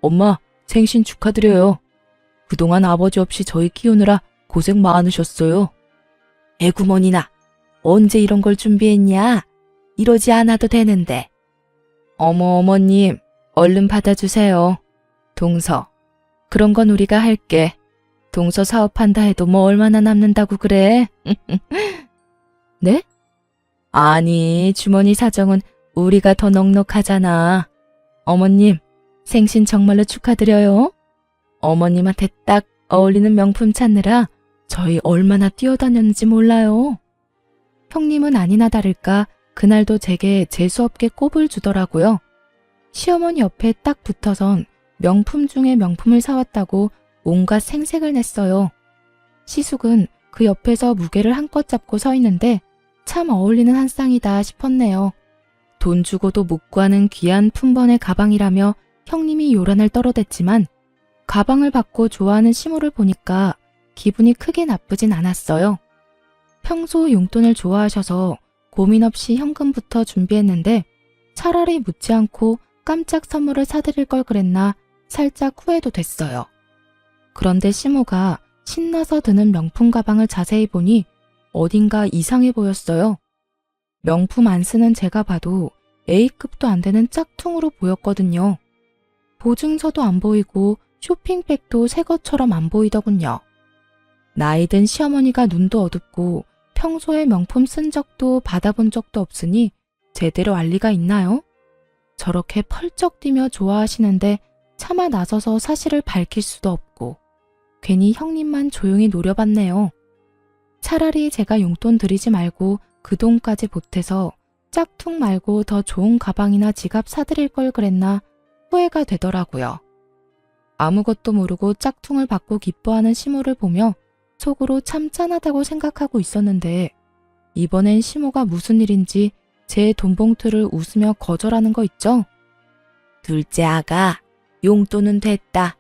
Speaker 2: 엄마, 생신 축하드려요. 그동안 아버지 없이 저희 키우느라 고생 많으셨어요. 애구머니나, 언제 이런 걸 준비했냐? 이러지 않아도 되는데. 어머, 어머님, 얼른 받아주세요. 동서, 그런 건 우리가 할게. 동서 사업한다 해도 뭐 얼마나 남는다고 그래? 네? 아니, 주머니 사정은 우리가 더 넉넉하잖아. 어머님, 생신 정말로 축하드려요. 어머님한테 딱 어울리는 명품 찾느라 저희 얼마나 뛰어다녔는지 몰라요. 형님은 아니나 다를까 그날도 제게 재수없게 꼽을 주더라고요. 시어머니 옆에 딱 붙어선 명품 중에 명품을 사왔다고 온갖 생색을 냈어요. 시숙은 그 옆에서 무게를 한껏 잡고 서 있는데 참 어울리는 한 쌍이다 싶었네요. 돈 주고도 못 구하는 귀한 품번의 가방이라며 형님이 요란을 떨어댔지만 가방을 받고 좋아하는 시모를 보니까 기분이 크게 나쁘진 않았어요. 평소 용돈을 좋아하셔서 고민 없이 현금부터 준비했는데 차라리 묻지 않고 깜짝 선물을 사드릴 걸 그랬나 살짝 후회도 됐어요. 그런데 시모가 신나서 드는 명품 가방을 자세히 보니 어딘가 이상해 보였어요.
Speaker 1: 명품 안 쓰는 제가 봐도 A급도 안 되는 짝퉁으로 보였거든요. 보증서도 안 보이고 쇼핑백도 새 것처럼 안 보이더군요. 나이 든 시어머니가 눈도 어둡고 평소에 명품 쓴 적도 받아본 적도 없으니 제대로 알 리가 있나요? 저렇게 펄쩍 뛰며 좋아하시는데 차마 나서서 사실을 밝힐 수도 없고 괜히 형님만 조용히 노려봤네요. 차라리 제가 용돈 드리지 말고 그 돈까지 보태서 짝퉁 말고 더 좋은 가방이나 지갑 사드릴 걸 그랬나 후회가 되더라고요. 아무것도 모르고 짝퉁을 받고 기뻐하는 시모를 보며 속으로 참 짠하다고 생각하고 있었는데 이번엔 시모가 무슨 일인지 제 돈봉투를 웃으며 거절하는 거 있죠? 둘째 아가, 용돈은 됐다.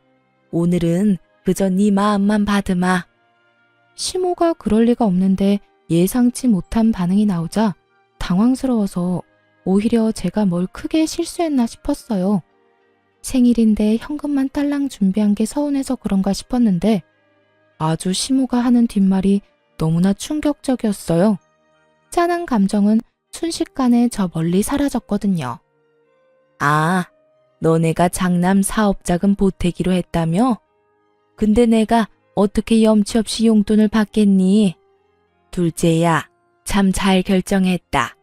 Speaker 1: 오늘은 그저 네 마음만 받으마. 시모가 그럴 리가 없는데 예상치 못한 반응이 나오자 당황스러워서 오히려 제가 뭘 크게 실수했나 싶었어요. 생일인데 현금만 딸랑 준비한 게 서운해서 그런가 싶었는데 아주 시모가 하는 뒷말이 너무나 충격적이었어요. 짠한 감정은 순식간에 저 멀리 사라졌거든요. 아, 너네가 장남 사업자금 보태기로 했다며? 근데 내가 어떻게 염치 없이 용돈을 받겠니? 둘째야, 참 잘 결정했다.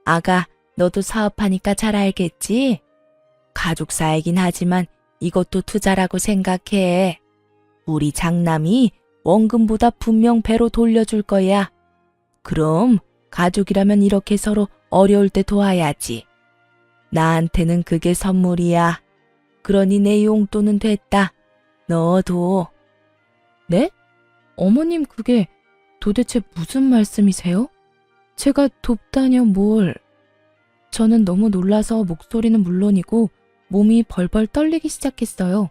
Speaker 1: 아가, 너도 사업하니까 잘 알겠지? 가족사이긴 하지만 이것도 투자라고 생각해. 우리 장남이 원금보다 분명 배로 돌려줄 거야. 그럼 가족이라면 이렇게 서로 어려울 때 도와야지. 나한테는 그게 선물이야. 그러니 내 용돈은 됐다. 너도. 네? 어머님 그게 도대체 무슨 말씀이세요? 제가 돕다뇨 뭘. 저는 너무 놀라서 목소리는 물론이고 몸이 벌벌 떨리기 시작했어요.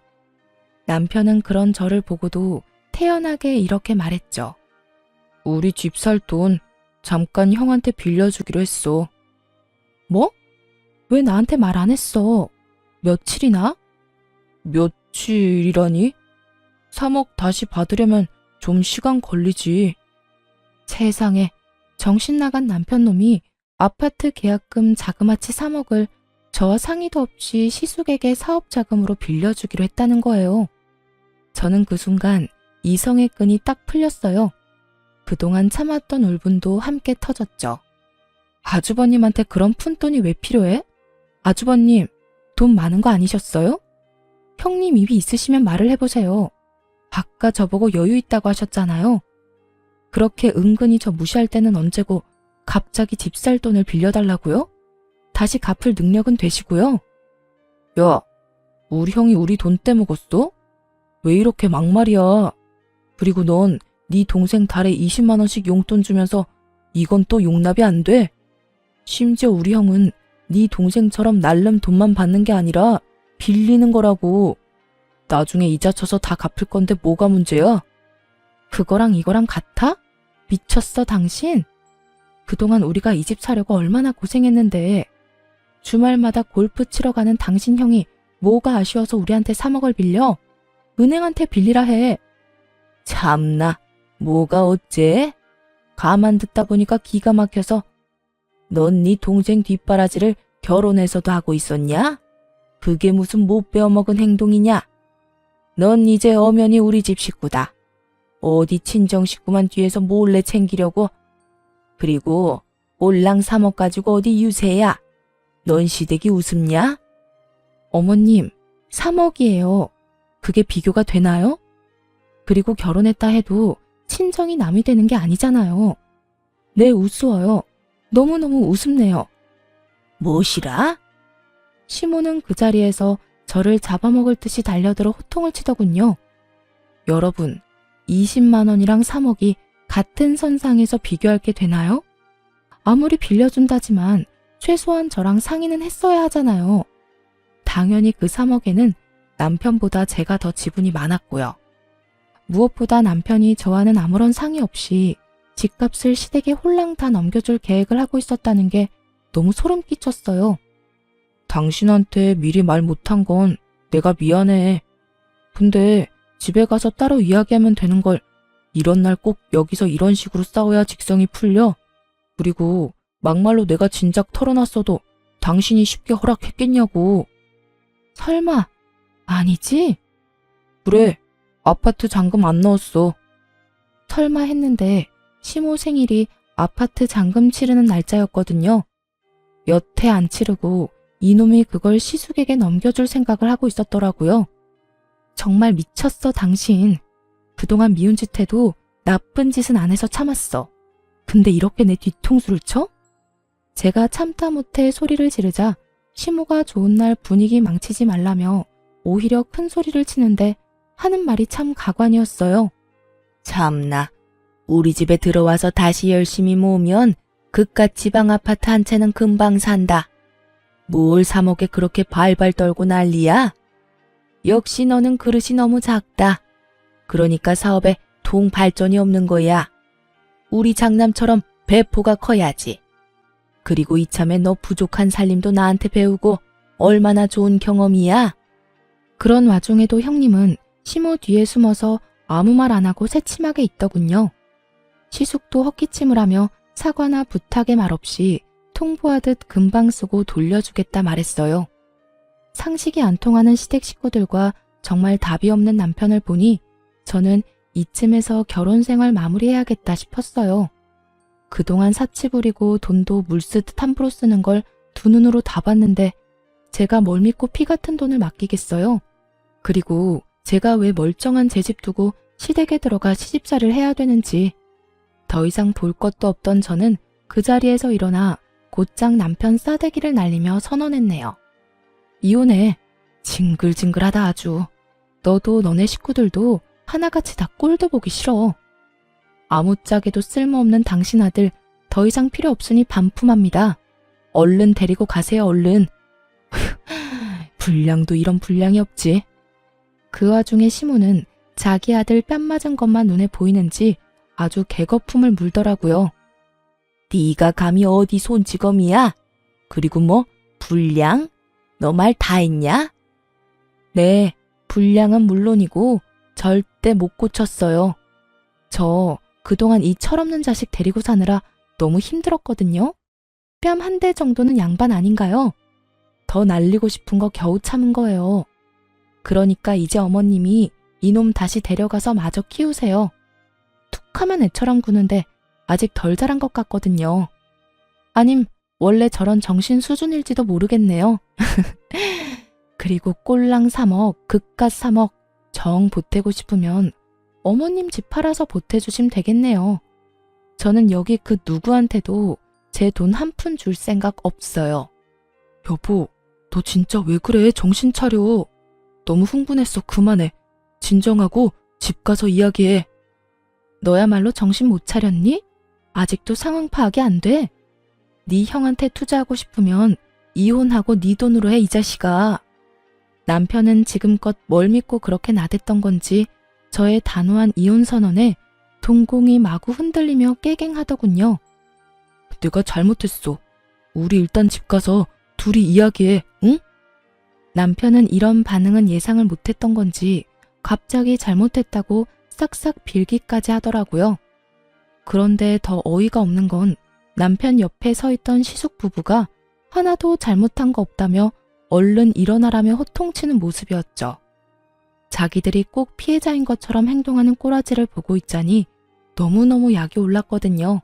Speaker 1: 남편은 그런 저를 보고도 태연하게 이렇게 말했죠. 우리 집 살 돈 잠깐 형한테 빌려주기로 했어. 뭐? 왜 나한테 말 안 했어? 며칠이나? 며칠이라니? 3억 다시 받으려면 좀 시간 걸리지. 세상에, 정신 나간 남편놈이 아파트 계약금 자그마치 3억을 저와 상의도 없이 시숙에게 사업자금으로 빌려주기로 했다는 거예요. 저는 그 순간 이성의 끈이 딱 풀렸어요. 그동안 참았던 울분도 함께 터졌죠. 아주버님한테 그런 푼돈이 왜 필요해? 아주버님, 돈 많은 거 아니셨어요? 형님 입이 있으시면 말을 해보세요. 아까 저보고 여유 있다고 하셨잖아요. 그렇게 은근히 저 무시할 때는 언제고 갑자기 집 살 돈을 빌려달라고요? 다시 갚을 능력은 되시고요. 야, 우리 형이 우리 돈 떼먹었어? 왜 이렇게 막말이야? 그리고 넌 네 동생 달에 20만 원씩 용돈 주면서 이건 또 용납이 안 돼. 심지어 우리 형은 네 동생처럼 날름 돈만 받는 게 아니라 빌리는 거라고. 나중에 이자 쳐서 다 갚을 건데 뭐가 문제야? 그거랑 이거랑 같아? 미쳤어 당신? 그동안 우리가 이 집 사려고 얼마나 고생했는데 주말마다 골프 치러 가는 당신 형이 뭐가 아쉬워서 우리한테 3억을 빌려? 은행한테 빌리라 해. 참나, 뭐가 어째? 가만 듣다 보니까 기가 막혀서 넌 네 동생 뒷바라지를 결혼해서도 하고 있었냐? 그게 무슨 못 배워먹은 행동이냐? 넌 이제 엄연히 우리 집 식구다. 어디 친정 식구만 뒤에서 몰래 챙기려고. 그리고 올랑 3억 가지고 어디 유세야? 넌 시댁이 우습냐? 어머님, 3억이에요. 그게 비교가 되나요? 그리고 결혼했다 해도 친정이 남이 되는 게 아니잖아요. 네, 우스워요. 너무너무 우습네요. 무엇이라? 시모는 그 자리에서 저를 잡아먹을 듯이 달려들어 호통을 치더군요. 여러분, 20만 원이랑 3억이 같은 선상에서 비교할 게 되나요? 아무리 빌려준다지만 최소한 저랑 상의는 했어야 하잖아요. 당연히 그 3억에는 남편보다 제가 더 지분이 많았고요. 무엇보다 남편이 저와는 아무런 상의 없이 집값을 시댁에 홀랑 다 넘겨줄 계획을 하고 있었다는 게 너무 소름 끼쳤어요. 당신한테 미리 말 못한 건 내가 미안해. 근데 집에 가서 따로 이야기하면 되는 걸 이런 날 꼭 여기서 이런 식으로 싸워야 직성이 풀려? 그리고
Speaker 2: 막말로 내가 진작 털어놨어도 당신이 쉽게 허락했겠냐고.
Speaker 1: 설마, 아니지?
Speaker 2: 그래, 아파트 잔금 안 넣었어.
Speaker 1: 설마 했는데 시모 생일이 아파트 잔금 치르는 날짜였거든요. 여태 안 치르고 이놈이 그걸 시숙에게 넘겨줄 생각을 하고 있었더라고요. 정말 미쳤어, 당신. 그동안 미운 짓 해도 나쁜 짓은 안 해서 참았어. 근데 이렇게 내 뒤통수를 쳐? 제가 참다 못해 소리를 지르자 시모가 좋은 날 분위기 망치지 말라며 오히려 큰 소리를 치는데 하는 말이 참 가관이었어요.
Speaker 2: 참나, 우리 집에 들어와서 다시 열심히 모으면 그깟 지방 아파트 한 채는 금방 산다. 뭘 사 먹게 그렇게 발발 떨고 난리야? 역시 너는 그릇이 너무 작다. 그러니까 사업에 통 발전이 없는 거야. 우리 장남처럼 배포가 커야지. 그리고 이참에 너 부족한 살림도 나한테 배우고 얼마나 좋은 경험이야?
Speaker 1: 그런 와중에도 형님은 시모 뒤에 숨어서 아무 말 안 하고 새침하게 있더군요. 시숙도 헛기침을 하며 사과나 부탁의 말 없이 통보하듯 금방 쓰고 돌려주겠다 말했어요. 상식이 안 통하는 시댁 식구들과 정말 답이 없는 남편을 보니 저는 이쯤에서 결혼 생활 마무리해야겠다 싶었어요. 그동안 사치 부리고 돈도 물쓰듯 함부로 쓰는 걸 두 눈으로 다 봤는데 제가 뭘 믿고 피 같은 돈을 맡기겠어요. 그리고 제가 왜 멀쩡한 제 집 두고 시댁에 들어가 시집살이를 해야 되는지. 더 이상 볼 것도 없던 저는 그 자리에서 일어나 곧장 남편 싸대기를 날리며 선언했네요. 이혼해. 징글징글하다 아주. 너도 너네 식구들도 하나같이 다 꼴도 보기 싫어. 아무짝에도 쓸모없는 당신 아들 더 이상 필요 없으니 반품합니다. 얼른 데리고 가세요, 얼른. 불량도 이런 불량이 없지. 그 와중에 시모는 자기 아들 뺨 맞은 것만 눈에 보이는지 아주 개거품을 물더라고요.
Speaker 2: 네가 감히 어디 손찌검이야? 그리고 뭐 불량? 너 말 다 했냐?
Speaker 1: 네, 불량은 물론이고 절대 못 고쳤어요. 저 그동안 이 철없는 자식 데리고 사느라 너무 힘들었거든요. 뺨 한 대 정도는 양반 아닌가요? 더 날리고 싶은 거 겨우 참은 거예요. 그러니까 이제 어머님이 이놈 다시 데려가서 마저 키우세요. 툭하면 애처럼 구는데 아직 덜 자란 것 같거든요. 아님 원래 저런 정신 수준일지도 모르겠네요. 그리고 꼴랑 3억, 그깟 3억 정 보태고 싶으면 어머님 집 팔아서 보태주시면 되겠네요. 저는 여기 그 누구한테도 제 돈 한 푼 줄 생각 없어요. 여보, 너 진짜 왜 그래? 정신 차려. 너무 흥분했어. 그만해. 진정하고 집 가서 이야기해. 너야말로 정신 못 차렸니? 아직도 상황 파악이 안 돼? 네 형한테 투자하고 싶으면 이혼하고 네 돈으로 해, 이 자식아. 남편은 지금껏 뭘 믿고 그렇게 나댔던 건지 저의 단호한 이혼 선언에 동공이 마구 흔들리며 깨갱하더군요. 내가 잘못했어. 우리 일단 집 가서 둘이 이야기해, 응? 남편은 이런 반응은 예상을 못했던 건지 갑자기 잘못했다고 싹싹 빌기까지 하더라고요. 그런데 더 어이가 없는 건 남편 옆에 서 있던 시숙 부부가 하나도 잘못한 거 없다며 얼른 일어나라며 호통치는 모습이었죠. 자기들이 꼭 피해자인 것처럼 행동하는 꼬라지를 보고 있자니 너무너무 약이 올랐거든요.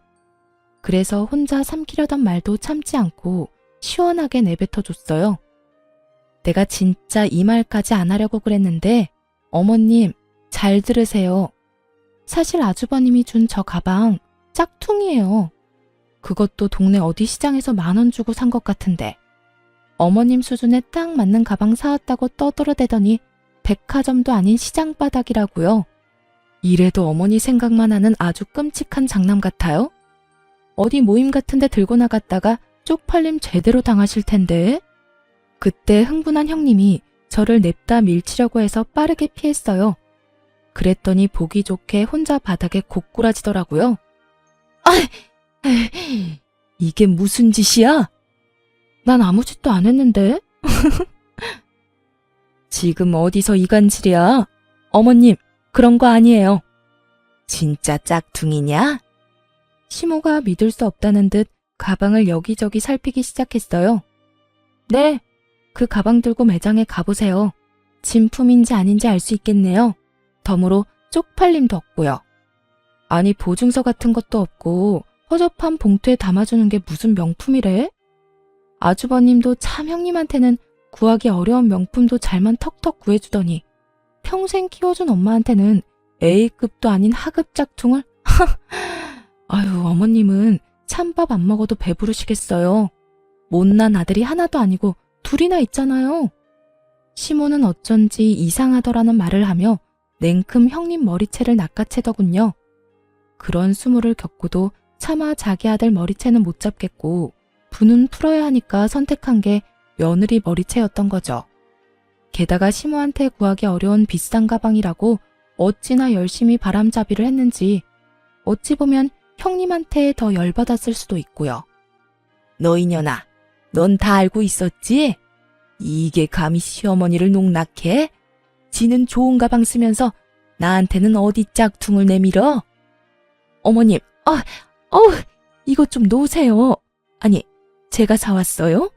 Speaker 1: 그래서 혼자 삼키려던 말도 참지 않고 시원하게 내뱉어줬어요. 내가 진짜 이 말까지 안 하려고 그랬는데 어머님 잘 들으세요. 사실 아주버님이 준 저 가방 짝퉁이에요. 그것도 동네 어디 시장에서 10,000원 주고 산 것 같은데 어머님 수준에 딱 맞는 가방 사왔다고 떠들어대더니 백화점도 아닌 시장 바닥이라고요. 이래도 어머니 생각만 하는 아주 끔찍한 장남 같아요? 어디 모임 같은 데 들고 나갔다가 쪽팔림 제대로 당하실 텐데. 그때 흥분한 형님이 저를 냅다 밀치려고 해서 빠르게 피했어요. 그랬더니 보기 좋게 혼자 바닥에 고꾸라지더라고요.
Speaker 2: 이게 무슨 짓이야?
Speaker 1: 난 아무 짓도 안 했는데.
Speaker 2: 지금 어디서 이간질이야? 어머님, 그런 거 아니에요. 진짜 짝퉁이냐?
Speaker 1: 시모가 믿을 수 없다는 듯 가방을 여기저기 살피기 시작했어요. 네, 그 가방 들고 매장에 가보세요. 진품인지 아닌지 알 수 있겠네요. 덤으로 쪽팔림도 없고요. 아니, 보증서 같은 것도 없고 허접한 봉투에 담아주는 게 무슨 명품이래? 아주버님도 참 형님한테는 구하기 어려운 명품도 잘만 턱턱 구해주더니 평생 키워준 엄마한테는 A급도 아닌 하급 짝퉁을? 아유, 어머님은 찬밥 안 먹어도 배부르시겠어요. 못난 아들이 하나도 아니고 둘이나 있잖아요. 시모는 어쩐지 이상하더라는 말을 하며 냉큼 형님 머리채를 낚아채더군요. 그런 수모를 겪고도 차마 자기 아들 머리채는 못 잡겠고 분은 풀어야 하니까 선택한 게 며느리 머리채였던 거죠. 게다가 시모한테 구하기 어려운 비싼 가방이라고 어찌나 열심히 바람잡이를 했는지 어찌 보면 형님한테 더 열받았을 수도 있고요. 너 이년아, 넌 다 알고 있었지? 이게 감히 시어머니를 농락해? 지는 좋은 가방 쓰면서 나한테는 어디 짝퉁을 내밀어? 어머님, 이것 좀 놓으세요. 아니, 제가 사왔어요?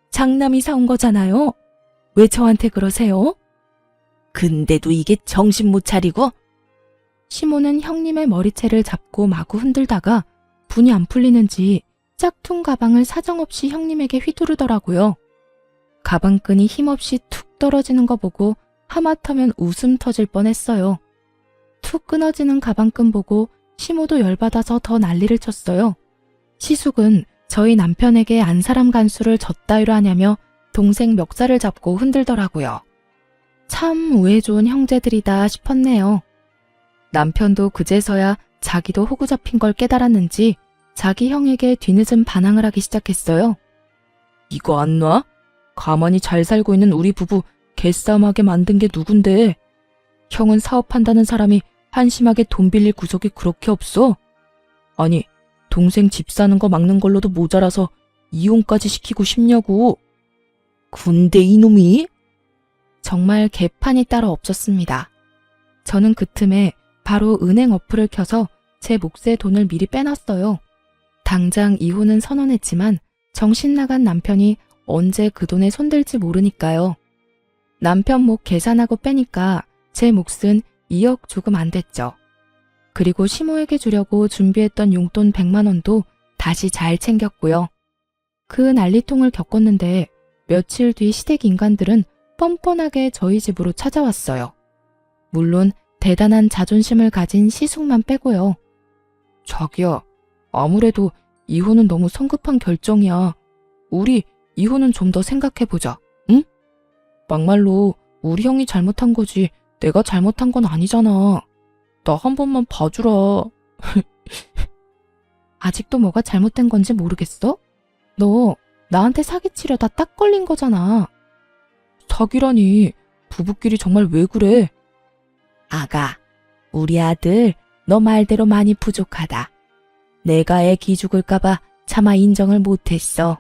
Speaker 1: 장남이 사온 거잖아요. 왜 저한테 그러세요? 근데도 이게 정신 못 차리고? 시모는 형님의 머리채를 잡고 마구 흔들다가 분이 안 풀리는지 짝퉁 가방을 사정없이 형님에게 휘두르더라고요. 가방끈이 힘없이 툭 떨어지는 거 보고 하마터면 웃음 터질 뻔했어요. 툭 끊어지는 가방끈 보고 시모도 열받아서 더 난리를 쳤어요. 시숙은 저희 남편에게 안 사람 간수를 젖따위로 하냐며 동생 멱살을 잡고 흔들더라고요. 참 우애 좋은 형제들이다 싶었네요. 남편도 그제서야 자기도 호구 잡힌 걸 깨달았는지 자기 형에게 뒤늦은 반항을 하기 시작했어요. 이거 안 놔? 가만히 잘 살고 있는 우리 부부 개싸움하게 만든 게 누군데? 형은 사업한다는 사람이 한심하게 돈 빌릴 구석이 그렇게 없어? 아니, 동생 집 사는 거 막는 걸로도 모자라서 이혼까지 시키고 싶냐고. 군대 이놈이? 정말 개판이 따로 없었습니다. 저는 그 틈에 바로 은행 어플을 켜서 제 몫의 돈을 미리 빼놨어요. 당장 이혼은 선언했지만 정신 나간 남편이 언제 그 돈에 손댈지 모르니까요. 남편 몫 계산하고 빼니까 제 몫은 2억 조금 안 됐죠. 그리고 시모에게 주려고 준비했던 용돈 100만 원도 다시 잘 챙겼고요. 그 난리통을 겪었는데 며칠 뒤 시댁 인간들은 뻔뻔하게 저희 집으로 찾아왔어요. 물론 대단한 자존심을 가진 시숙만 빼고요. 자기야, 아무래도 이혼은 너무 성급한 결정이야. 우리 이혼은 좀 더 생각해보자, 응? 막말로 우리 형이 잘못한 거지 내가 잘못한 건 아니잖아. 나 한 번만 봐주라. 아직도 뭐가 잘못된 건지 모르겠어? 너 나한테 사기치려다 딱 걸린 거잖아. 사기라니, 부부끼리 정말 왜 그래? 아가, 우리 아들 너 말대로 많이 부족하다. 내가 애 기죽을까봐 차마 인정을 못했어.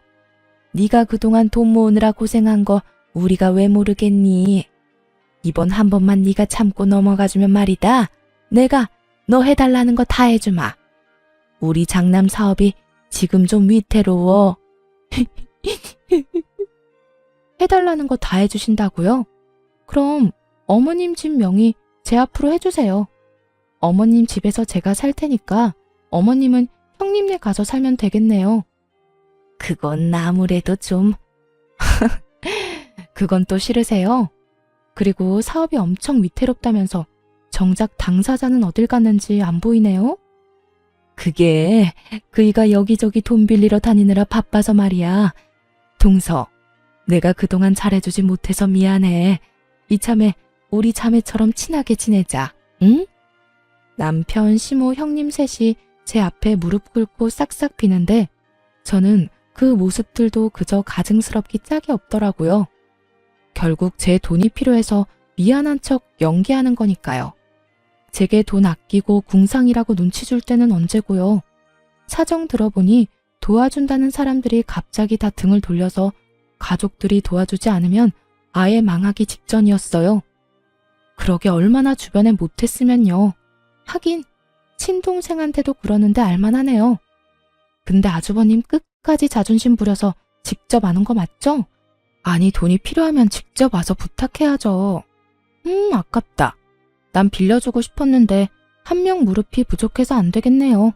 Speaker 1: 네가 그동안 돈 모으느라 고생한 거 우리가 왜 모르겠니? 이번 한 번만 네가 참고 넘어가주면 말이다. 내가 너 해달라는 거 다 해주마. 우리 장남 사업이 지금 좀 위태로워. 해달라는 거 다 해주신다고요? 그럼 어머님 집 명의 제 앞으로 해주세요. 어머님 집에서 제가 살 테니까 어머님은 형님네 가서 살면 되겠네요. 그건 아무래도 좀... 그건 또 싫으세요? 그리고 사업이 엄청 위태롭다면서 정작 당사자는 어딜 갔는지 안 보이네요? 그게 그이가 여기저기 돈 빌리러 다니느라 바빠서 말이야. 동서, 내가 그동안 잘해주지 못해서 미안해. 이참에 우리 자매처럼 친하게 지내자, 응? 남편, 시모, 형님 셋이 제 앞에 무릎 꿇고 싹싹 비는데 저는 그 모습들도 그저 가증스럽기 짝이 없더라고요. 결국 제 돈이 필요해서 미안한 척 연기하는 거니까요. 제게 돈 아끼고 궁상이라고 눈치 줄 때는 언제고요. 사정 들어보니 도와준다는 사람들이 갑자기 다 등을 돌려서 가족들이 도와주지 않으면 아예 망하기 직전이었어요. 그러게 얼마나 주변에 못했으면요. 하긴 친동생한테도 그러는데 알만하네요. 근데 아주버님 끝까지 자존심 부려서 직접 아는 거 맞죠? 아니, 돈이 필요하면 직접 와서 부탁해야죠. 아깝다. 난 빌려주고 싶었는데 한 명 무릎이 부족해서 안 되겠네요.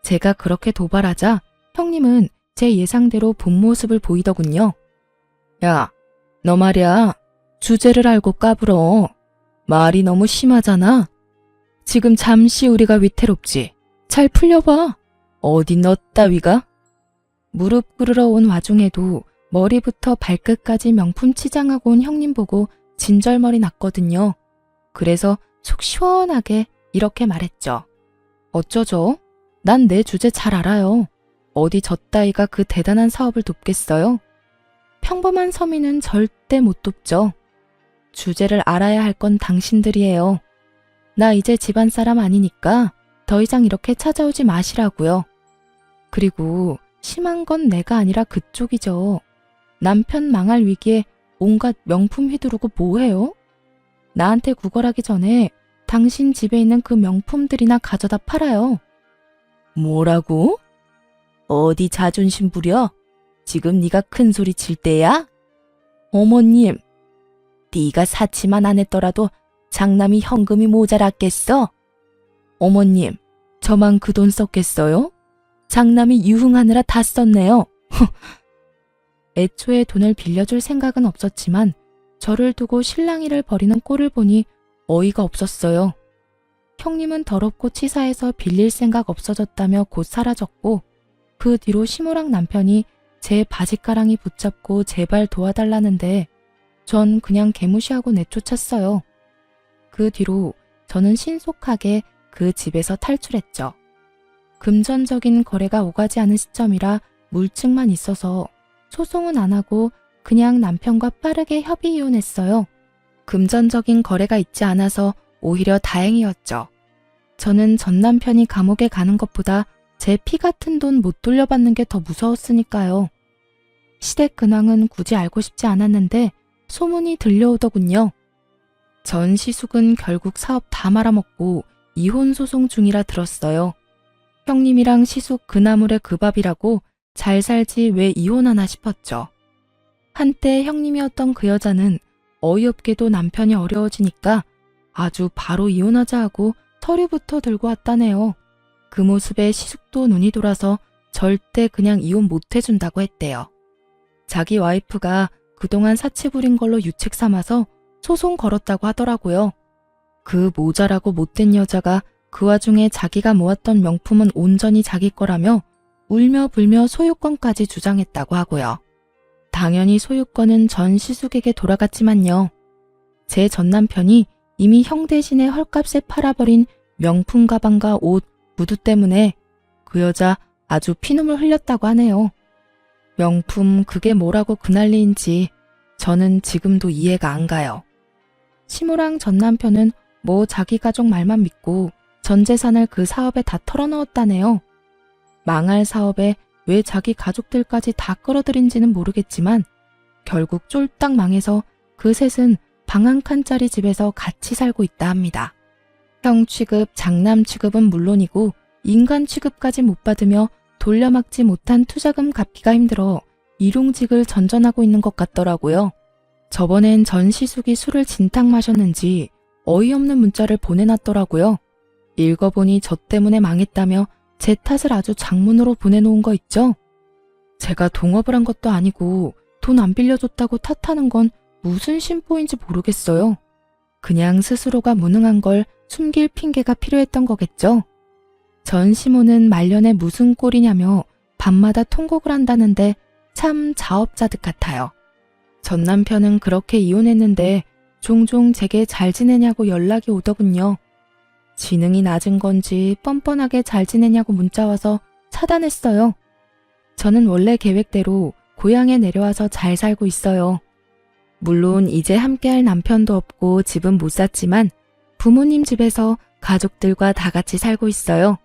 Speaker 1: 제가 그렇게 도발하자 형님은 제 예상대로 본 모습을 보이더군요. 야, 너 말이야. 주제를 알고 까불어. 말이 너무 심하잖아. 지금 잠시 우리가 위태롭지. 잘 풀려봐. 어디 너 따위가? 무릎 꿇으러 온 와중에도 머리부터 발끝까지 명품 치장하고 온 형님 보고 진절머리 났거든요. 그래서 속 시원하게 이렇게 말했죠. 어쩌죠? 난 내 주제 잘 알아요. 어디 저 따위가 그 대단한 사업을 돕겠어요? 평범한 서민은 절대 못 돕죠. 주제를 알아야 할 건 당신들이에요. 나 이제 집안 사람 아니니까 더 이상 이렇게 찾아오지 마시라고요. 그리고 심한 건 내가 아니라 그쪽이죠. 남편 망할 위기에 온갖 명품 휘두르고 뭐해요? 나한테 구걸하기 전에 당신 집에 있는 그 명품들이나 가져다 팔아요. 뭐라고? 어디 자존심 부려? 지금 네가 큰 소리 칠 때야? 어머님, 네가 사치만 안 했더라도 장남이 현금이 모자랐겠어? 어머님, 저만 그 돈 썼겠어요? 장남이 유흥하느라 다 썼네요. 애초에 돈을 빌려줄 생각은 없었지만 저를 두고 실랑이를 벌이는 꼴을 보니 어이가 없었어요. 형님은 더럽고 치사해서 빌릴 생각 없어졌다며 곧 사라졌고 그 뒤로 시무랑 남편이 제 바지가랑이 붙잡고 제발 도와달라는데 전 그냥 개무시하고 내쫓았어요. 그 뒤로 저는 신속하게 그 집에서 탈출했죠. 금전적인 거래가 오가지 않은 시점이라 물증만 있어서 소송은 안 하고 그냥 남편과 빠르게 협의 이혼했어요. 금전적인 거래가 있지 않아서 오히려 다행이었죠. 저는 전 남편이 감옥에 가는 것보다 제 피 같은 돈 못 돌려받는 게 더 무서웠으니까요. 시댁 근황은 굳이 알고 싶지 않았는데 소문이 들려오더군요. 전 시숙은 결국 사업 다 말아먹고 이혼 소송 중이라 들었어요. 형님이랑 시숙 그 나물에 그 밥이라고 잘 살지 왜 이혼하나 싶었죠. 한때 형님이었던 그 여자는 어이없게도 남편이 어려워지니까 아주 바로 이혼하자 하고 서류부터 들고 왔다네요. 그 모습에 시숙도 눈이 돌아서 절대 그냥 이혼 못 해준다고 했대요. 자기 와이프가 그동안 사치 부린 걸로 유책 삼아서 소송 걸었다고 하더라고요. 그 모자라고 못된 여자가 그 와중에 자기가 모았던 명품은 온전히 자기 거라며 울며 불며 소유권까지 주장했다고 하고요. 당연히 소유권은 전 시숙에게 돌아갔지만요. 제 전 남편이 이미 형 대신에 헐값에 팔아버린 명품 가방과 옷, 구두 때문에 그 여자 아주 피눈물 흘렸다고 하네요. 명품 그게 뭐라고 그 난리인지 저는 지금도 이해가 안 가요. 시무랑 전 남편은 뭐 자기 가족 말만 믿고 전 재산을 그 사업에 다 털어넣었다네요. 망할 사업에 왜 자기 가족들까지 다 끌어들인지는 모르겠지만 결국 쫄딱 망해서 그 셋은 방 한 칸짜리 집에서 같이 살고 있다 합니다. 형 취급, 장남 취급은 물론이고 인간 취급까지 못 받으며 돌려막지 못한 투자금 갚기가 힘들어 일용직을 전전하고 있는 것 같더라고요. 저번엔 전 시숙이 술을 진탕 마셨는지 어이없는 문자를 보내놨더라고요. 읽어보니 저 때문에 망했다며 제 탓을 아주 장문으로 보내놓은 거 있죠? 제가 동업을 한 것도 아니고 돈 안 빌려줬다고 탓하는 건 무슨 심보인지 모르겠어요. 그냥 스스로가 무능한 걸 숨길 핑계가 필요했던 거겠죠? 전 시모는 말년에 무슨 꼴이냐며 밤마다 통곡을 한다는데 참 자업자득 같아요. 전 남편은 그렇게 이혼했는데 종종 제게 잘 지내냐고 연락이 오더군요. 지능이 낮은 건지 뻔뻔하게 잘 지내냐고 문자 와서 차단했어요. 저는 원래 계획대로 고향에 내려와서 잘 살고 있어요. 물론 이제 함께할 남편도 없고 집은 못 샀지만 부모님 집에서 가족들과 다 같이 살고 있어요.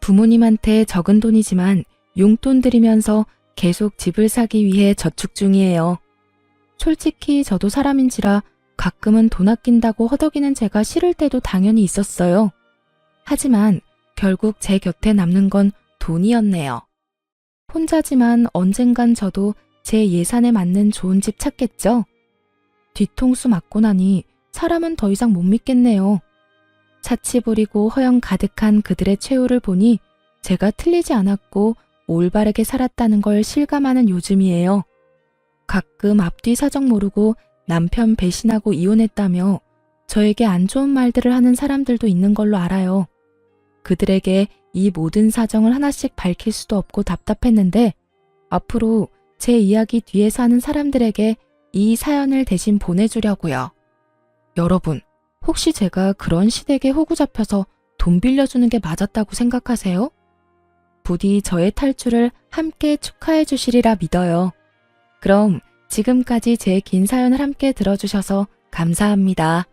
Speaker 1: 부모님한테 적은 돈이지만 용돈 드리면서 계속 집을 사기 위해 저축 중이에요. 솔직히 저도 사람인지라 가끔은 돈 아낀다고 허덕이는 제가 싫을 때도 당연히 있었어요. 하지만 결국 제 곁에 남는 건 돈이었네요. 혼자지만 언젠간 저도 제 예산에 맞는 좋은 집 찾겠죠? 뒤통수 맞고 나니 사람은 더 이상 못 믿겠네요. 차치 부리고 허영 가득한 그들의 최후를 보니 제가 틀리지 않았고 올바르게 살았다는 걸 실감하는 요즘이에요. 가끔 앞뒤 사정 모르고 남편 배신하고 이혼했다며 저에게 안 좋은 말들을 하는 사람들도 있는 걸로 알아요. 그들에게 이 모든 사정을 하나씩 밝힐 수도 없고 답답했는데 앞으로 제 이야기 뒤에 사는 사람들에게 이 사연을 대신 보내주려고요. 여러분, 혹시 제가 그런 시댁에 호구 잡혀서 돈 빌려주는 게 맞았다고 생각하세요? 부디 저의 탈출을 함께 축하해 주시리라 믿어요. 그럼 지금까지 제 긴 사연을 함께 들어주셔서 감사합니다.